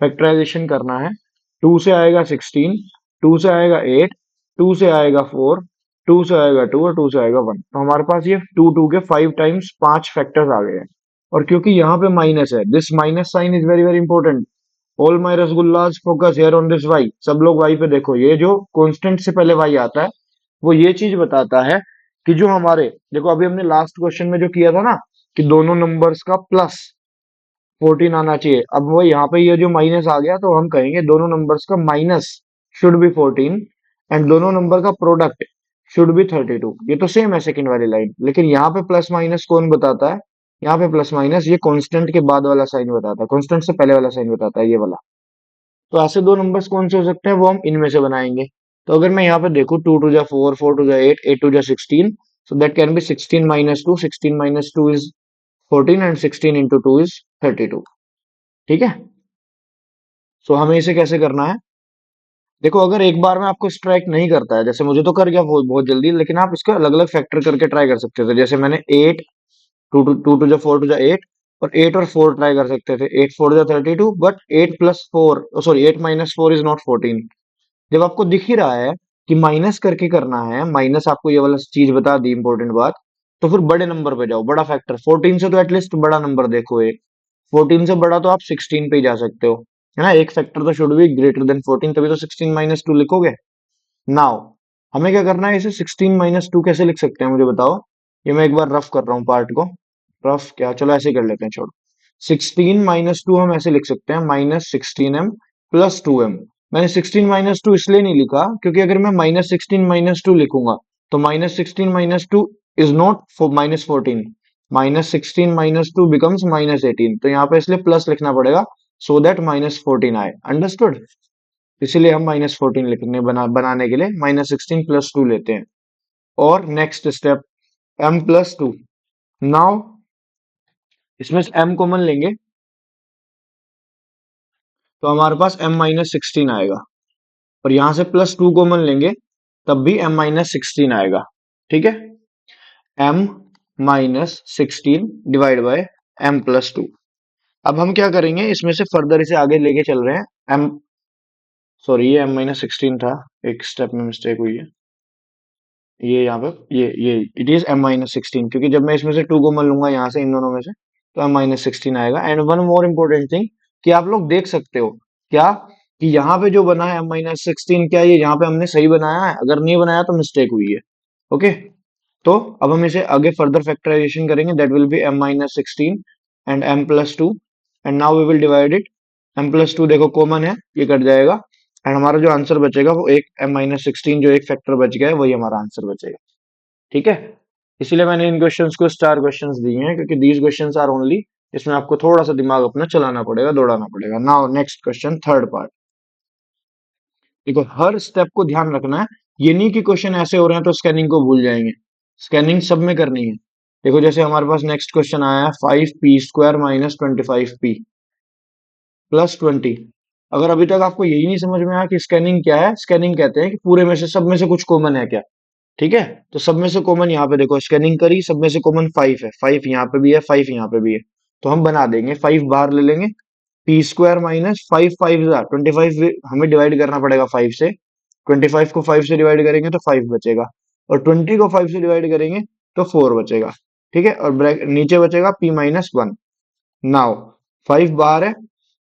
फैक्टराइजेशन करना है। 2 से आएगा 16, 2 से आएगा 8, 2 से आएगा 4, 2 से आएगा 2 और 2 से आएगा 1। तो हमारे पास ये 2 के 5 टाइम्स 5 फैक्टर्स आ गए हैं। और क्योंकि यहाँ पे माइनस है, this minus sign is very very important. All my rasgullas focus here on this Y. सब लोग वाई पे देखो, ये जो कांस्टेंट से पहले वाई आता है वो ये चीज बताता है कि जो हमारे, देखो अभी हमने लास्ट क्वेश्चन में जो किया था ना कि दोनों नंबर्स का प्लस 14 आना चाहिए, अब वो यहाँ पे ये जो माइनस आ गया तो हम कहेंगे दोनों नंबर्स का माइनस शुड बी 14 एंड दोनों नंबर का प्रोडक्ट शुड बी 32। ये तो सेम है सेकंड वाली लाइन, लेकिन यहाँ पे प्लस माइनस कौन बताता है, यहाँ पे प्लस माइनस ये कांस्टेंट के बाद वाला साइन बताता है, कांस्टेंट से पहले वाला साइन बताता है, ये वाला। तो ऐसे दो नंबर्स कौन से हो सकते हैं, वो हम इनमें से बनाएंगे। तो अगर मैं यहाँ पे देखूँ 2 2 जा 4, 4 2 जा 8, 8 2 जा 16, so that can be 16 minus 2, 16 minus 2 is 14 and 16 into 2 is 32। ठीक है, सो हमें इसे कैसे करना है, देखो अगर एक बार में आपको स्ट्राइक नहीं करता है, जैसे मुझे तो कर गया बहुत बहुत जल्दी, लेकिन आप इसका अलग अलग फैक्टर करके ट्राई कर सकते थे। जैसे मैंने 8, 2 2 जा 4 2 जा 8 और 8 और 4 ट्राई कर सकते थे। 8 4 जा 32, बट 8+4 सॉरी 8 - 4 इज नॉट 14। जब आपको दिख ही रहा है कि माइनस करके करना है, माइनस आपको ये वाला चीज बता दी इंपॉर्टेंट बात, तो फिर बड़े नंबर पे जाओ, बड़ा फैक्टर 14 से तो एटलीस्ट बड़ा नंबर देखो एक, 14 से बड़ा तो आप 16 पे ही जा सकते हो, है ना। एक फैक्टर तो शुड बी ग्रेटर देन 14, तभी तो 16 - 2 लिखोगे। नाउ हमें क्या करना है, इसे 16 - 2 कैसे लिख सकते हैं मुझे बताओ। ये मैं एक बार रफ कर रहा हूँ पार्ट को, रफ क्या, चलो ऐसे ही कर लेते हैं, छोड़ो। 16 - 2 हम ऐसे लिख सकते हैं, -16m + 2m। मैंने 16 - 2 इसलिए नहीं लिखा क्योंकि अगर मैं -16 - 2 लिखूंगा तो -16 - 2 इज नॉट -14, -16 - 2 बिकम्स -18, तो यहाँ पे इसलिए प्लस लिखना पड़ेगा सो दैट -14 आए। अंडरस्टूड, इसीलिए हम -14 लिखने बनाने के लिए -16 + 2 लेते हैं। और नेक्स्ट स्टेप m+2। नाउ इसमें से m कॉमन लेंगे तो हमारे पास m - 16 आएगा, और यहां से +2 कॉमन लेंगे तब भी m - 16 आएगा। ठीक है, m - 16 डिवाइड बाय m+2। अब हम क्या करेंगे, इसमें से फर्दर इसे आगे लेके चल रहे हैं। m सॉरी ये m - 16 था, एक स्टेप में मिस्टेक हुई है। ये यहाँ पे ये इट इज m - 16, क्योंकि जब मैं इसमें से 2 कॉमन लूंगा यहाँ से इन दोनों में से तो m - 16 आएगा। And one more important thing कि आप लोग देख सकते हो क्या कि यहाँ पे जो बना है m - 16, क्या ये यहाँ पे हमने सही बनाया है, अगर नहीं बनाया तो मिस्टेक हुई है। ओके, तो अब हम इसे आगे फर्दर फैक्टराइजेशन करेंगे, that will be m - 16 and m+2 and now we will divide it. m+2 देखो कॉमन है, ये कट जाएगा एंड हमारा जो आंसर बचेगा वो एक m - 16 जो एक फैक्टर बच गया है वही हमारा आंसर बचेगा। ठीक है, इसीलिए मैंने इन क्वेश्चंस को स्टार क्वेश्चंस दिए हैं, क्योंकि दीज क्वेश्चंस आर ओनली, इसमें आपको थोड़ा सा दिमाग अपना चलाना पड़ेगा, दौड़ाना पड़ेगा। Now next question, third part. देखो हर स्टेप को ध्यान रखना है, ये नहीं कि क्वेश्चन ऐसे हो रहे हैं तो स्कैनिंग को भूल जाएंगे, स्कैनिंग सब में करनी है। देखो जैसे हमारे पास नेक्स्ट क्वेश्चन आया है 5p² - 25p + 20। अगर अभी तक आपको यही नहीं समझ में आया कि स्कैनिंग क्या है, स्कैनिंग कहते हैं कि पूरे में से सब में से कुछ कॉमन है क्या। ठीक है, तो सब में से कॉमन यहाँ पे देखो स्कैनिंग करी, सब में से कॉमन 5 है, 5 यहाँ पे भी है, 5 यहाँ पे भी है, तो हम बना देंगे 5 बाहर ले लेंगे। p² - 5 5 25 हमें डिवाइड करना पड़ेगा 5 से, 25 को 5 से डिवाइड करेंगे तो 5 बचेगा, और 20 को 5 से डिवाइड करेंगे तो 4 बचेगा। ठीक है, और नीचे बचेगा p - 1। नाउ 5 बाहर है,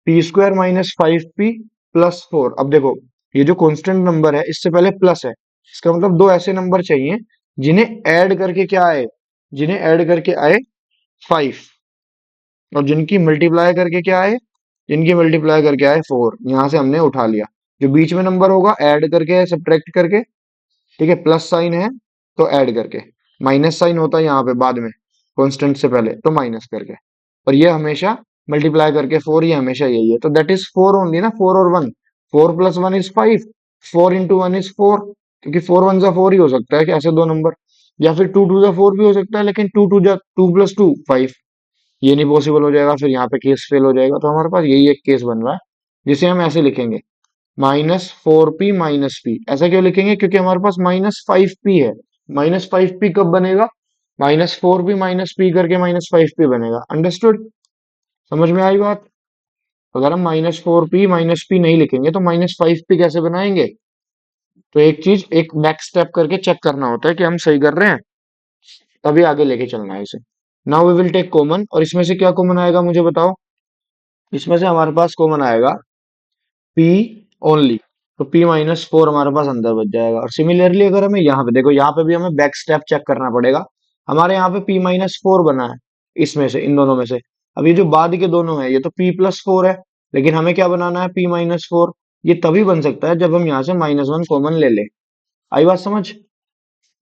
p² - 5p + 4। अब देखो ये जो कांस्टेंट नंबर है इससे पहले प्लस है, इसका मतलब दो ऐसे नंबर चाहिए जिन्हें ऐड करके क्या आए, जिन्हें ऐड करके आए 5। और जिनकी मल्टीप्लाई करके क्या आए, जिनकी मल्टीप्लाई करके आए 4, यहां से हमने उठा लिया। जो बीच में नंबर होगा ऐड करके सब्ट्रैक्ट करके, ठीक है, प्लस साइन है तो ऐड करके, माइनस साइन होता है यहाँ पे बाद में कांस्टेंट से पहले तो माइनस करके, और ये हमेशा मल्टीप्लाई करके 4, ये हमेशा यही है। तो दैट इज 4 ओनली ना, 4 और 1, 4 प्लस 1 इज 5, 4 इंटू 1 इज 4, क्योंकि 4 1 जा 4 ही हो सकता है कि ऐसे दो नंबर, या फिर 2 2 जा 4 भी हो सकता है, लेकिन 2 2 जा 2 प्लस 2 5, ये नहीं पॉसिबल हो जाएगा, फिर यहाँ पे केस फेल हो जाएगा। तो हमारे पास यही एक केस बन रहा है जिसे हम ऐसे लिखेंगे, -4p माइनस पी। ऐसा क्यों लिखेंगे, क्योंकि हमारे पास -5p है। -5p कब बनेगा, -4p माइनस पी करके -5p बनेगा। अंडरस्टूड, समझ में आई बात। अगर हम -4p माइनस पी नहीं लिखेंगे तो -5p कैसे बनाएंगे। तो एक चीज, एक बैक स्टेप करके चेक करना होता है कि हम सही कर रहे हैं, तभी आगे लेके चलना है इसे। Now we will take common, और इसमें से क्या कॉमन आएगा मुझे बताओ। इसमें से हमारे पास कॉमन आएगा P ओनली, तो P-4 हमारे पास अंदर बच जाएगा। और सिमिलरली अगर हमें यहाँ पे देखो, यहाँ पे भी हमें बैक स्टेप चेक करना पड़ेगा। हमारे यहाँ पे P-4 बना है इसमें से, इन दोनों में से। अब ये जो बाद के दोनों है, ये तो P+4 है, लेकिन हमें क्या बनाना है, P-4। ये तभी बन सकता है जब हम यहाँ से -1 कॉमन ले लें। आई बात समझ।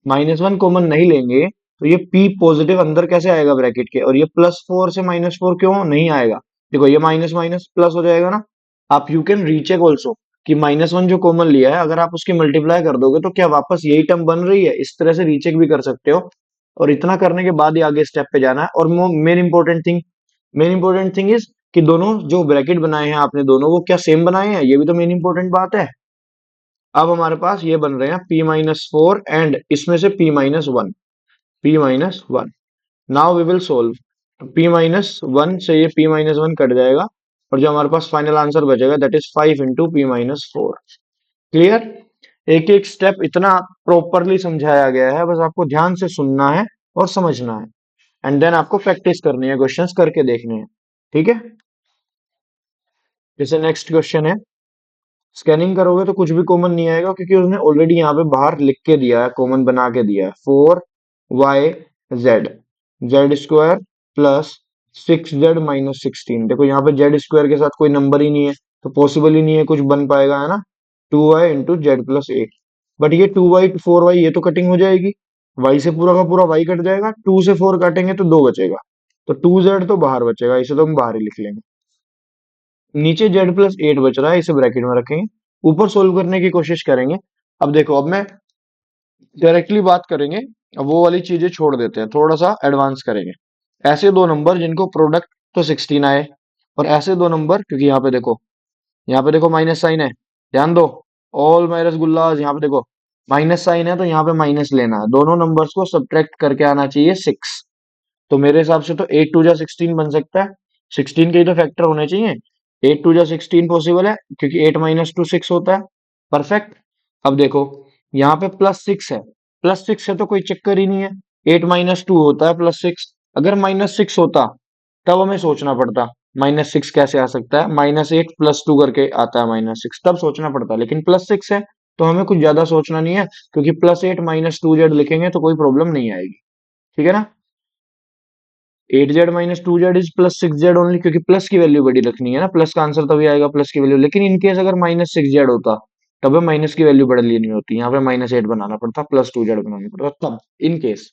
-1 कॉमन नहीं लेंगे तो ये P पॉजिटिव अंदर कैसे आएगा ब्रैकेट के, और ये +4 से -4 क्यों नहीं आएगा। देखो ये माइनस माइनस प्लस हो जाएगा ना। आप यू कैन रीचेक ऑल्सो कि -1 जो कॉमन लिया है, अगर आप उसकी मल्टीप्लाई कर दोगे तो क्या वापस यही टर्म बन रही है, इस तरह से रीचेक भी कर सकते हो। और इतना करने के बाद ही आगे स्टेप पे जाना है। और मेन इंपॉर्टेंट थिंग इज कि दोनों जो ब्रैकेट बनाए हैं आपने दोनों, वो क्या सेम बनाए हैं, ये भी तो मेन इंपॉर्टेंट बात है। अब हमारे पास ये बन रहे हैं P-4 एंड इसमें से P-1, P-1। Now we will solve. P-1 से ये P-1 कट जाएगा, और जो हमारे पास फाइनल आंसर बचेगा that is 5 into P-4। Clear. एक एक स्टेप इतना प्रॉपरली समझाया गया है, बस आपको ध्यान से सुनना है और समझना है, एंड देन आपको प्रैक्टिस करनी है, क्वेश्चंस करके देखने हैं। ठीक है। जैसे नेक्स्ट क्वेश्चन है, स्कैनिंग करोगे तो कुछ भी कॉमन नहीं आएगा, क्योंकि उसने ऑलरेडी यहाँ पे बाहर लिख के दिया है, कॉमन बना के दिया है, 4y z, z² plus 6z-16। देखो यहाँ पे z² के साथ कोई नंबर ही नहीं है, तो पॉसिबल ही नहीं है कुछ बन पाएगा, है ना। 2y into z+8। बट ये 2y 4y ये तो कटिंग हो जाएगी, y से पूरा का पूरा y कट जाएगा, 2 से 4 काटेंगे तो 2 बचेगा, तो 2z तो बाहर बचेगा, इसे तो हम बाहर ही लिख लेंगे। नीचे z+8 बच रहा है, इसे ब्रैकेट में रखेंगे, ऊपर सोल्व करने की कोशिश करेंगे। अब देखो, अब मैं डायरेक्टली बात करेंगे, अब वो वाली चीजें छोड़ देते हैं, थोड़ा सा एडवांस करेंगे। ऐसे दो नंबर जिनको प्रोडक्ट तो 16 आए, और ऐसे दो नंबर, क्योंकि यहाँ पे देखो माइनस साइन है, ध्यान दो। ऑल माय रसगुल्लास, यहाँ पे देखो माइनस साइन है, तो यहाँ पे माइनस लेना है, दोनों नंबर्स को सब्ट्रैक्ट करके आना चाहिए 6। तो मेरे हिसाब से तो 8 2 जा 16 बन सकता है, 16 के ही तो फैक्टर होने चाहिए। 8 2 जा 16 पॉसिबल है, क्योंकि 8 - 2 6 होता है। परफेक्ट। अब देखो यहाँ पे +6 है, +6 है तो कोई चक्कर ही नहीं है। 8 - 2 होता है +6। अगर -6 होता तब हमें सोचना पड़ता, -6 कैसे आ सकता है, -8 +2 करके आता है -6, तब सोचना पड़ता, लेकिन +6 है तो हमें कुछ ज्यादा सोचना नहीं है, क्योंकि +8 - 2z लिखेंगे तो कोई प्रॉब्लम नहीं आएगी। ठीक है ना। 8z - 2z is +6z only, क्योंकि प्लस की वैल्यू बड़ी रखनी है ना, प्लस का आंसर तभी आएगा प्लस की वैल्यू। लेकिन इन केस अगर -6z होता, तब हमें माइनस की वैल्यू बड़ी लेनी होती, यहाँ पे -8 बनाना पड़ता, +2z बनाना पड़ता तब। इन केस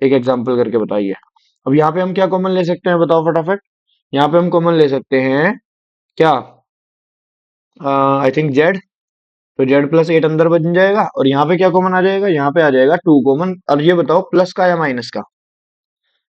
एक एग्जांपल करके बताइए। अब यहाँ पे हम क्या कॉमन ले सकते हैं, बताओ फटाफट। यहाँ पे हम कॉमन ले सकते हैं क्या, आई थिंक z। तो z+8 अंदर बन जाएगा, और यहाँ पे क्या कॉमन आ जाएगा, यहाँ पे आ जाएगा 2 कॉमन। और ये बताओ प्लस का या माइनस का,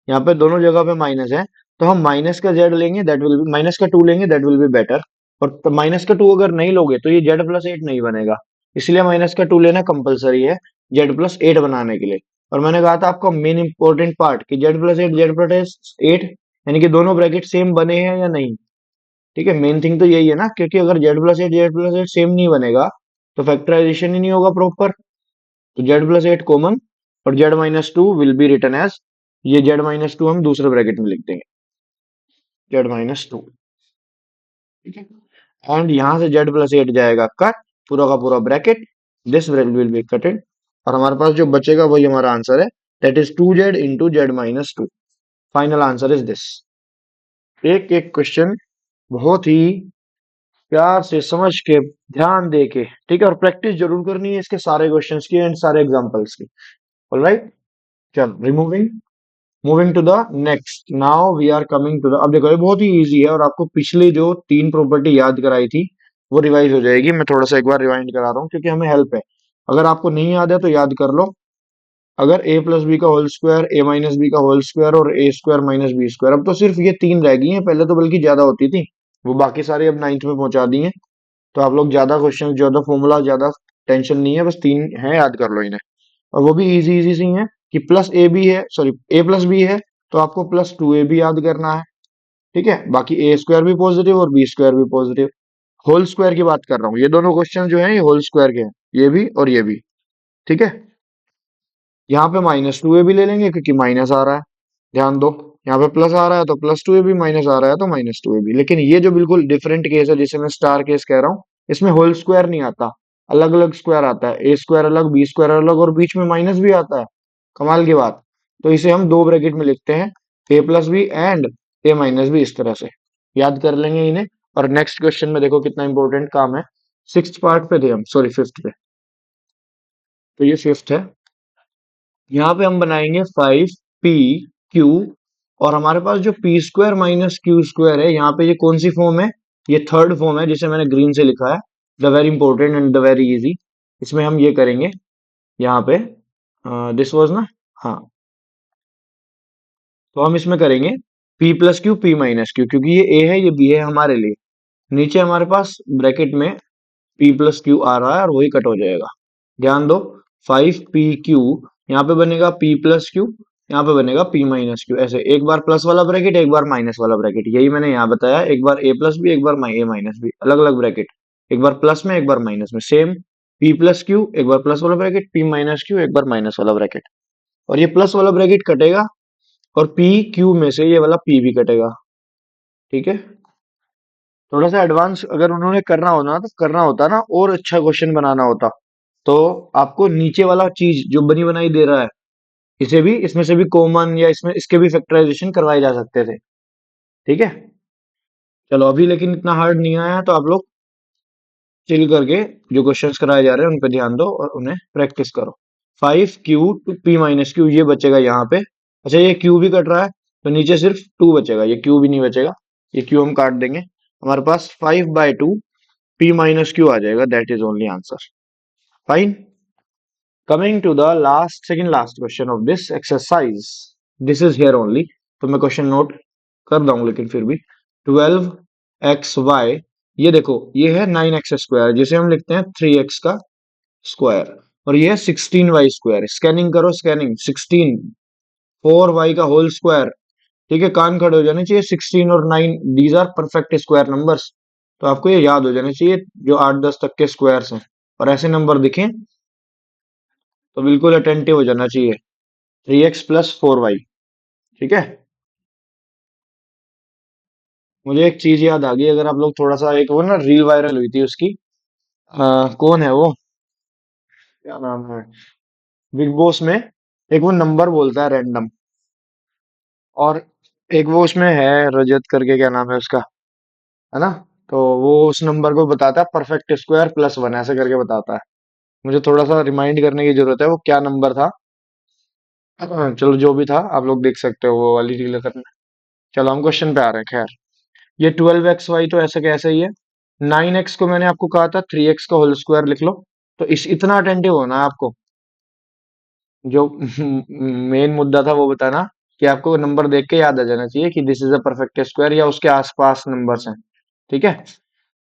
यहाँ पे दोनों जगह पे माइनस है, तो हम माइनस का जेड लेंगे, दैट विल बी माइनस का 2 लेंगे, दैट विल बी बेटर। और माइनस का 2 अगर नहीं लोगे तो ये z+8 नहीं बनेगा, इसलिए माइनस का 2 लेना कंपलसरी है z+8 बनाने के लिए। और मैंने कहा था आपको मेन इंपॉर्टेंट पार्ट कि z+8 यानी कि दोनों ब्रैकेट सेम बने हैं या नहीं। ठीक है, मेन थिंग तो यही है ना, क्योंकि अगर z+8 सेम नहीं बनेगा तो फैक्टराइजेशन ही नहीं होगा प्रॉपर। तो z+8 कॉमन, और z-2 will be written as, ये z-2 हम दूसरे ब्रैकेट में लिख देंगे, z-2। ठीक है। एंड यहां से z+8 जाएगा कट, पूरा का पूरा ब्रैकेट, दिस विल बी कटेड, और हमारे पास जो बचेगा वही हमारा आंसर है, that is 2z into z-2। Final answer is this. एक एक क्वेश्चन बहुत ही प्यार से समझ के ध्यान दे के, ठीक है, और प्रैक्टिस जरूर करनी है इसके सारे क्वेश्चंस की एंड सारे एग्जांपल्स की। ऑलराइट, चल removing, moving to the next, now we are coming to the, अब देखो ये बहुत ही इजी है और आपको पिछली जो तीन प्रॉपर्टी याद कराई थी वो रिवाइज हो जाएगी। मैं थोड़ा सा एक बार रिवाइंड करा रहा हूँ क्योंकि हमें हेल्प है। अगर आपको नहीं याद है तो याद कर लो। अगर ए प्लस बी का होल स्क्वायर, ए माइनस बी का होल स्क्वायर और ए स्क्वायर माइनस बी स्क्वायर, अब तो सिर्फ ये तीन रह गई हैं, पहले तो बल्कि ज्यादा होती थी, वो बाकी सारी अब नाइन्थ में पहुंचा दी हैं। तो आप लोग ज्यादा क्वेश्चन, ज्यादा फॉर्मूला, ज्यादा टेंशन नहीं है, बस तीन है, याद कर लो इन्हें। और वो भी इजी इजी सी हैं कि प्लस ए बी है, सॉरी ए प्लस बी है तो आपको प्लस टू ए बी याद करना है। ठीक है, बाकी ए स्क्वायर भी पॉजिटिव और बी स्क्वायर भी पॉजिटिव। होल स्क्वायर की बात कर रहा हूँ, ये दोनों क्वेश्चन जो है ये होल स्क्वायर के हैं, ये भी और ये भी। ठीक है, यहाँ पे माइनस टू ए भी ले लेंगे क्योंकि माइनस आ रहा है, ध्यान दो। यहाँ पे प्लस आ रहा है तो plus two A B, minus आ रहा है तो माइनस टू ए बी। लेकिन ये जो बिल्कुल डिफरेंट केस है जिसे मैं स्टार केस कह रहा हूँ, इसमें होल स्क्वायर नहीं आता, अलग अलग स्क्वायर आता है, ए स्क्वायर अलग, बी स्क्वायर अलग और बीच में माइनस भी आता है। कमाल की बात। तो इसे हम दो ब्रैकेट में लिखते हैं, A plus B and A minus B, इस तरह से याद कर लेंगे इन्हें। और नेक्स्ट क्वेश्चन में देखो कितना इंपॉर्टेंट काम है, सिक्स्थ पार्ट पे थे हम, सॉरी फिफ्थ पे, तो ये फिफ्थ है। यहाँ पे हम बनाएंगे फाइव पी क्यू, और हमारे पास जो P square minus Q square है, यहाँ पे ये कौन सी फॉर्म है, ये थर्ड फॉर्म है जिसे मैंने ग्रीन से लिखा है, the very important and the very easy. इसमें हम ये करेंगे, यहाँ पे दिस वाज ना, हाँ, तो हम इसमें करेंगे P plus Q P minus Q, क्योंकि ये ए है ये बी है हमारे लिए। नीचे हमारे पास ब्रैकेट में पी प्लस क्यू आ रहा है और वही कट हो जाएगा। ध्यान दो, फाइव पी क्यू, यहाँ पे बनेगा पी प्लस क्यू, यहाँ पे बनेगा पी माइनस क्यू, ऐसे एक बार प्लस वाला ब्रैकेट एक बार माइनस वाला ब्रैकेट, यही मैंने यहाँ बताया, एक बार ए प्लस बी एक बार ए माइनस बी, अलग अलग ब्रैकेट, एक बार प्लस में एक बार माइनस में, सेम पी प्लस क्यू एक बार प्लस वाला ब्रैकेट, पी माइनस क्यू एक बार माइनस वाला ब्रैकेट, और ये प्लस वाला ब्रैकेट कटेगा और पी क्यू में से ये वाला पी भी कटेगा। ठीक है, थोड़ा सा एडवांस अगर उन्होंने करना होना तो करना होता ना, और अच्छा क्वेश्चन बनाना होता, तो आपको नीचे वाला चीज जो बनी बनाई दे रहा है, इसे भी, इसमें से भी कॉमन या इसमें इसके भी फैक्टराइजेशन करवाए जा सकते थे। ठीक है, चलो अभी लेकिन इतना हार्ड नहीं आया तो आप लोग चिल करके जो क्वेश्चंस कराए जा रहे हैं उन पे ध्यान दो और उन्हें प्रैक्टिस करो। Five q two P minus q, ये बचेगा यहाँ पे। अच्छा, ये क्यू भी कट रहा है तो नीचे सिर्फ टू बचेगा, ये क्यू भी नहीं बचेगा, ये क्यू हम काट देंगे। हमारे पास five by two P minus Q आ जाएगा, that is only answer. Fine, coming to the last, second last question of this exercise, this is here only, तो मैं क्वेश्चन नोट कर दूं लेकिन फिर भी, 12xy, ये देखो ये है 9x स्क्वायर जिसे हम लिखते हैं 3x का स्क्वायर, और ये है 16y स्क्वायर, स्कैनिंग करो स्कैनिंग, 16, 4y का होल स्क्वायर। ठीक है, कान खड़े हो जाने चाहिए, 16 और 9 these are perfect square numbers, तो आपको ये याद हो जाने चाहिए जो 8-10 तक के स्क्वायर्स हैं, और ऐसे नंबर दिखें तो बिल्कुल अटेंटिव हो जाना चाहिए। 3x प्लस 4y, ठीक है। मुझे एक चीज याद आ गई, अगर आप लोग थोड़ा सा, एक वो ना रील वायरल हुई थी उसकी, कौन है वो, क्या नाम है, बिग बॉस में एक वो नंबर बोलता है रैंडम, और एक वो उसमें है रजत करके, क्या नाम है उसका, है ना, तो वो उस नंबर को बताता है परफेक्ट स्क्वायर प्लस वन, ऐसे करके बताता है। मुझे थोड़ा सा रिमाइंड करने की जरूरत है वो क्या नंबर था। चलो जो भी था आप लोग देख सकते हो वो वाली रील करना। चलो हम क्वेश्चन पे आ रहे हैं, खैर, ये 12xy तो ऐसे कैसे ही है, 9x को मैंने आपको कहा था 3x का होल स्क्वायर लिख लो, तो इस इतना अटेंटिव होना है आपको, जो मेन मुद्दा था वो बताना, कि आपको नंबर देख के याद आ जाना चाहिए कि this is a perfect square या उसके आसपास नंबर्स हैं। ठीक है,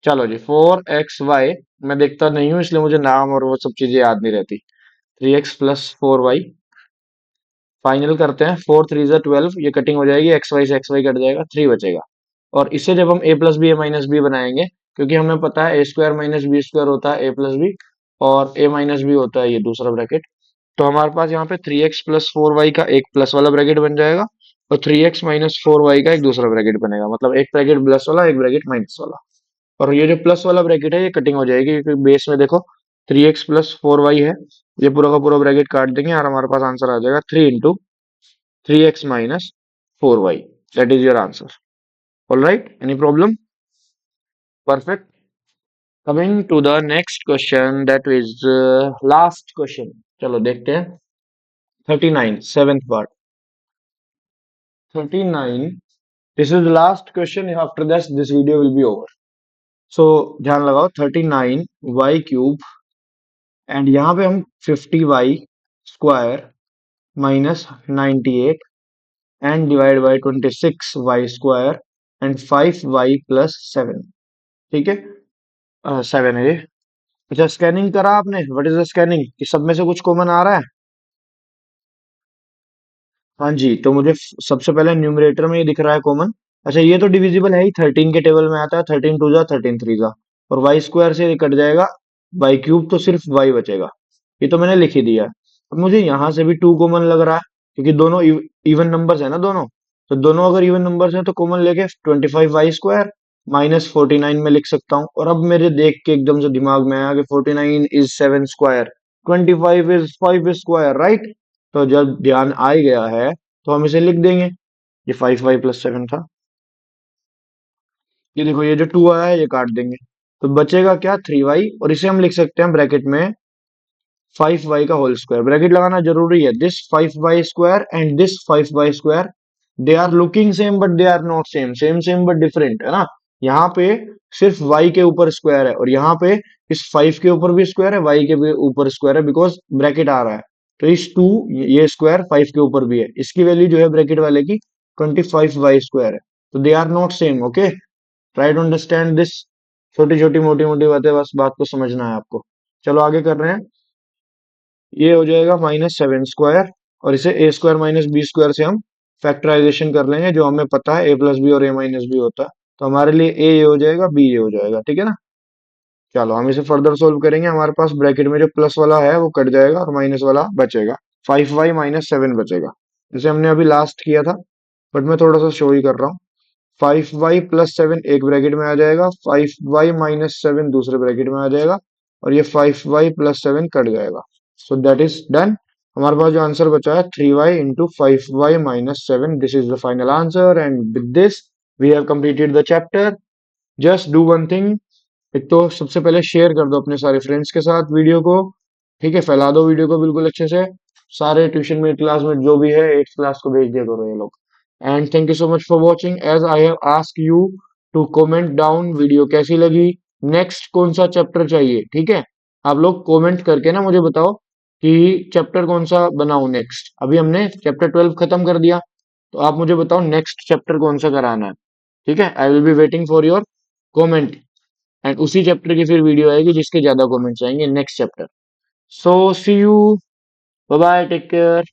चलो जी, 4xy, मैं देखता नहीं हूँ इसलिए मुझे नाम और वो सब चीजें याद नहीं रहती। 3x प्लस 4y, फाइनल करते हैं, 4 3 ज़ा 12, ये कटिंग हो जाएगी, एक्स वाई कट जाएगा, 3 बचेगा। और इसे जब हम ए प्लस बी ए माइनस बी बनाएंगे, क्योंकि हमें पता है ए स्क्वायर माइनस बी स्क्वायर होता है ए प्लस बी, और ए माइनस बी होता है ये दूसरा ब्रैकेट, तो हमारे पास यहाँ पे 3x प्लस 4y का एक प्लस वाला ब्रैकेट बन जाएगा, और 3x माइनस 4y का एक दूसरा ब्रैकेट बनेगा, मतलब एक ब्रैकेट प्लस वाला एक ब्रैकेट माइनस वाला। और ये जो प्लस वाला ब्रैकेट है ये कटिंग हो जाएगी, क्योंकि बेस में देखो 3x प्लस 4y है, ये पूरा का पूरा ब्रैकेट काट देंगे और हमारे पास आंसर आ जाएगा 3 into 3x minus 4y, that is your answer. All right, any problem? Perfect. Coming to the next question, that is last question. चलो देखते हैं। 39, seventh part. 39, this is the last question, after this video will be over. So ध्यान लगाओ, 39 Y cube, and यहाँ पे हम 50 y square minus 98 and divide by 26 y square and 5 y plus 7। ठीक है, 7 है ये। अच्छा, स्कैनिंग करा आपने? What is the scanning? कि सब में से कुछ कॉमन आ रहा है? हाँ जी, तो मुझे सबसे पहले न्यूमरेटर में ये दिख रहा है कॉमन। अच्छा, ये तो डिविजिबल है ही, 13 के टेबल में आता है, 13 टू जा 13 थ्री जा, और वाई स्क्वायर से ये कट जाएगा, वाई क्यूब तो सिर्फ वाई बचेगा। ये तो मैंने लिख ही दिया है। अब मुझे यहाँ से भी टू कॉमन लग रहा है, क्योंकि दोनों इवन नंबर्स है ना दोनों। तो दोनों अगर इवन नंबर्स हैं तो कॉमन लेके 25 वाई स्क्वायर माइनस 49 में लिख सकता हूँ। और अब मेरे देख के एकदम से दिमाग में आया कि 49 is 7 square, 25 is 5 square, right? तो जब ध्यान आ ही गया है तो हम इसे लिख देंगे। ये 5 वाई प्लस 7 था। ये देखो, ये जो टू आया है ये काट देंगे, तो बचेगा क्या? 3 वाई, और इसे हम लिख सकते हैं ब्रैकेट में 5 वाई का होल स्क्वायर। ब्रैकेट लगाना जरूरी है। This 5 y square and this 5 y square, they are looking same but they are not same, same same but different, है ना? यहाँ पे सिर्फ वाई के ऊपर स्क्वायर है, और यहाँ पे इस 5 के ऊपर भी स्क्वायर है, वाई के भी ऊपर स्क्वायर है, बिकॉज ब्रैकेट आ रहा है। तो इस टू, ये स्क्वायर 5 के ऊपर भी है, इसकी वैल्यू जो है ब्रैकेट वाले की 25 वाई स्क्वायर है। तो they are not same. Okay, try to understand this. छोटी छोटी मोटी मोटी बातें, बस बात को समझना है आपको। चलो आगे कर रहे हैं। ये हो जाएगा -7 स्क्वायर, और इसे ए स्क्वायर माइनस बी स्क्वायर से हम फैक्टराइजेशन कर लेंगे, जो हमें पता है ए प्लस बी और ए माइनस बी होता है। तो हमारे लिए ए ये हो जाएगा, बी ये हो जाएगा, ठीक है ना? चलो हम इसे फर्दर सोल्व करेंगे। हमारे पास ब्रैकेट में जो प्लस वाला है वो कट जाएगा और माइनस वाला बचेगा। 5 वाई माइनस 7 बचेगा, जैसे हमने अभी लास्ट किया था, बट मैं थोड़ा सा शो ही कर रहा हूँ। 5 वाई प्लस 7 एक ब्रैकेट में आ जाएगा, 5 वाई माइनस 7 दूसरे ब्रैकेट में आ जाएगा, और ये 5 वाई प्लस 7 कट जाएगा। So that is done. हमारे पास जो आंसर बचा है 3 Y into 5 Y minus 7, this is the final answer, and with this we have completed the chapter. Just do one thing, एक तो सबसे पहले शेयर कर दो अपने सारे फ्रेंड्स के साथ वीडियो को। ठीक है, फैला दो वीडियो को बिल्कुल अच्छे से। सारे ट्यूशन में, क्लास में जो भी है, 8th क्लास को भेज दिया करो ये लोग। And thank you so much for watching. As I have ask you to comment down video कैसी लगी, नेक्स्ट कौन सा चैप्टर चाहिए, ठीक है? आप लोग कमेंट करके ना मुझे बताओ कि चैप्टर कौन सा बनाऊं नेक्स्ट। अभी हमने चैप्टर 12 खत्म कर दिया, तो आप मुझे बताओ नेक्स्ट चैप्टर कौन सा कराना है। ठीक है, I will be waiting for your comment, and उसी चैप्टर की फिर वीडियो आएगी जिसके ज्यादा कमेंट्स आएंगे next chapter. So see you, bye bye, take care.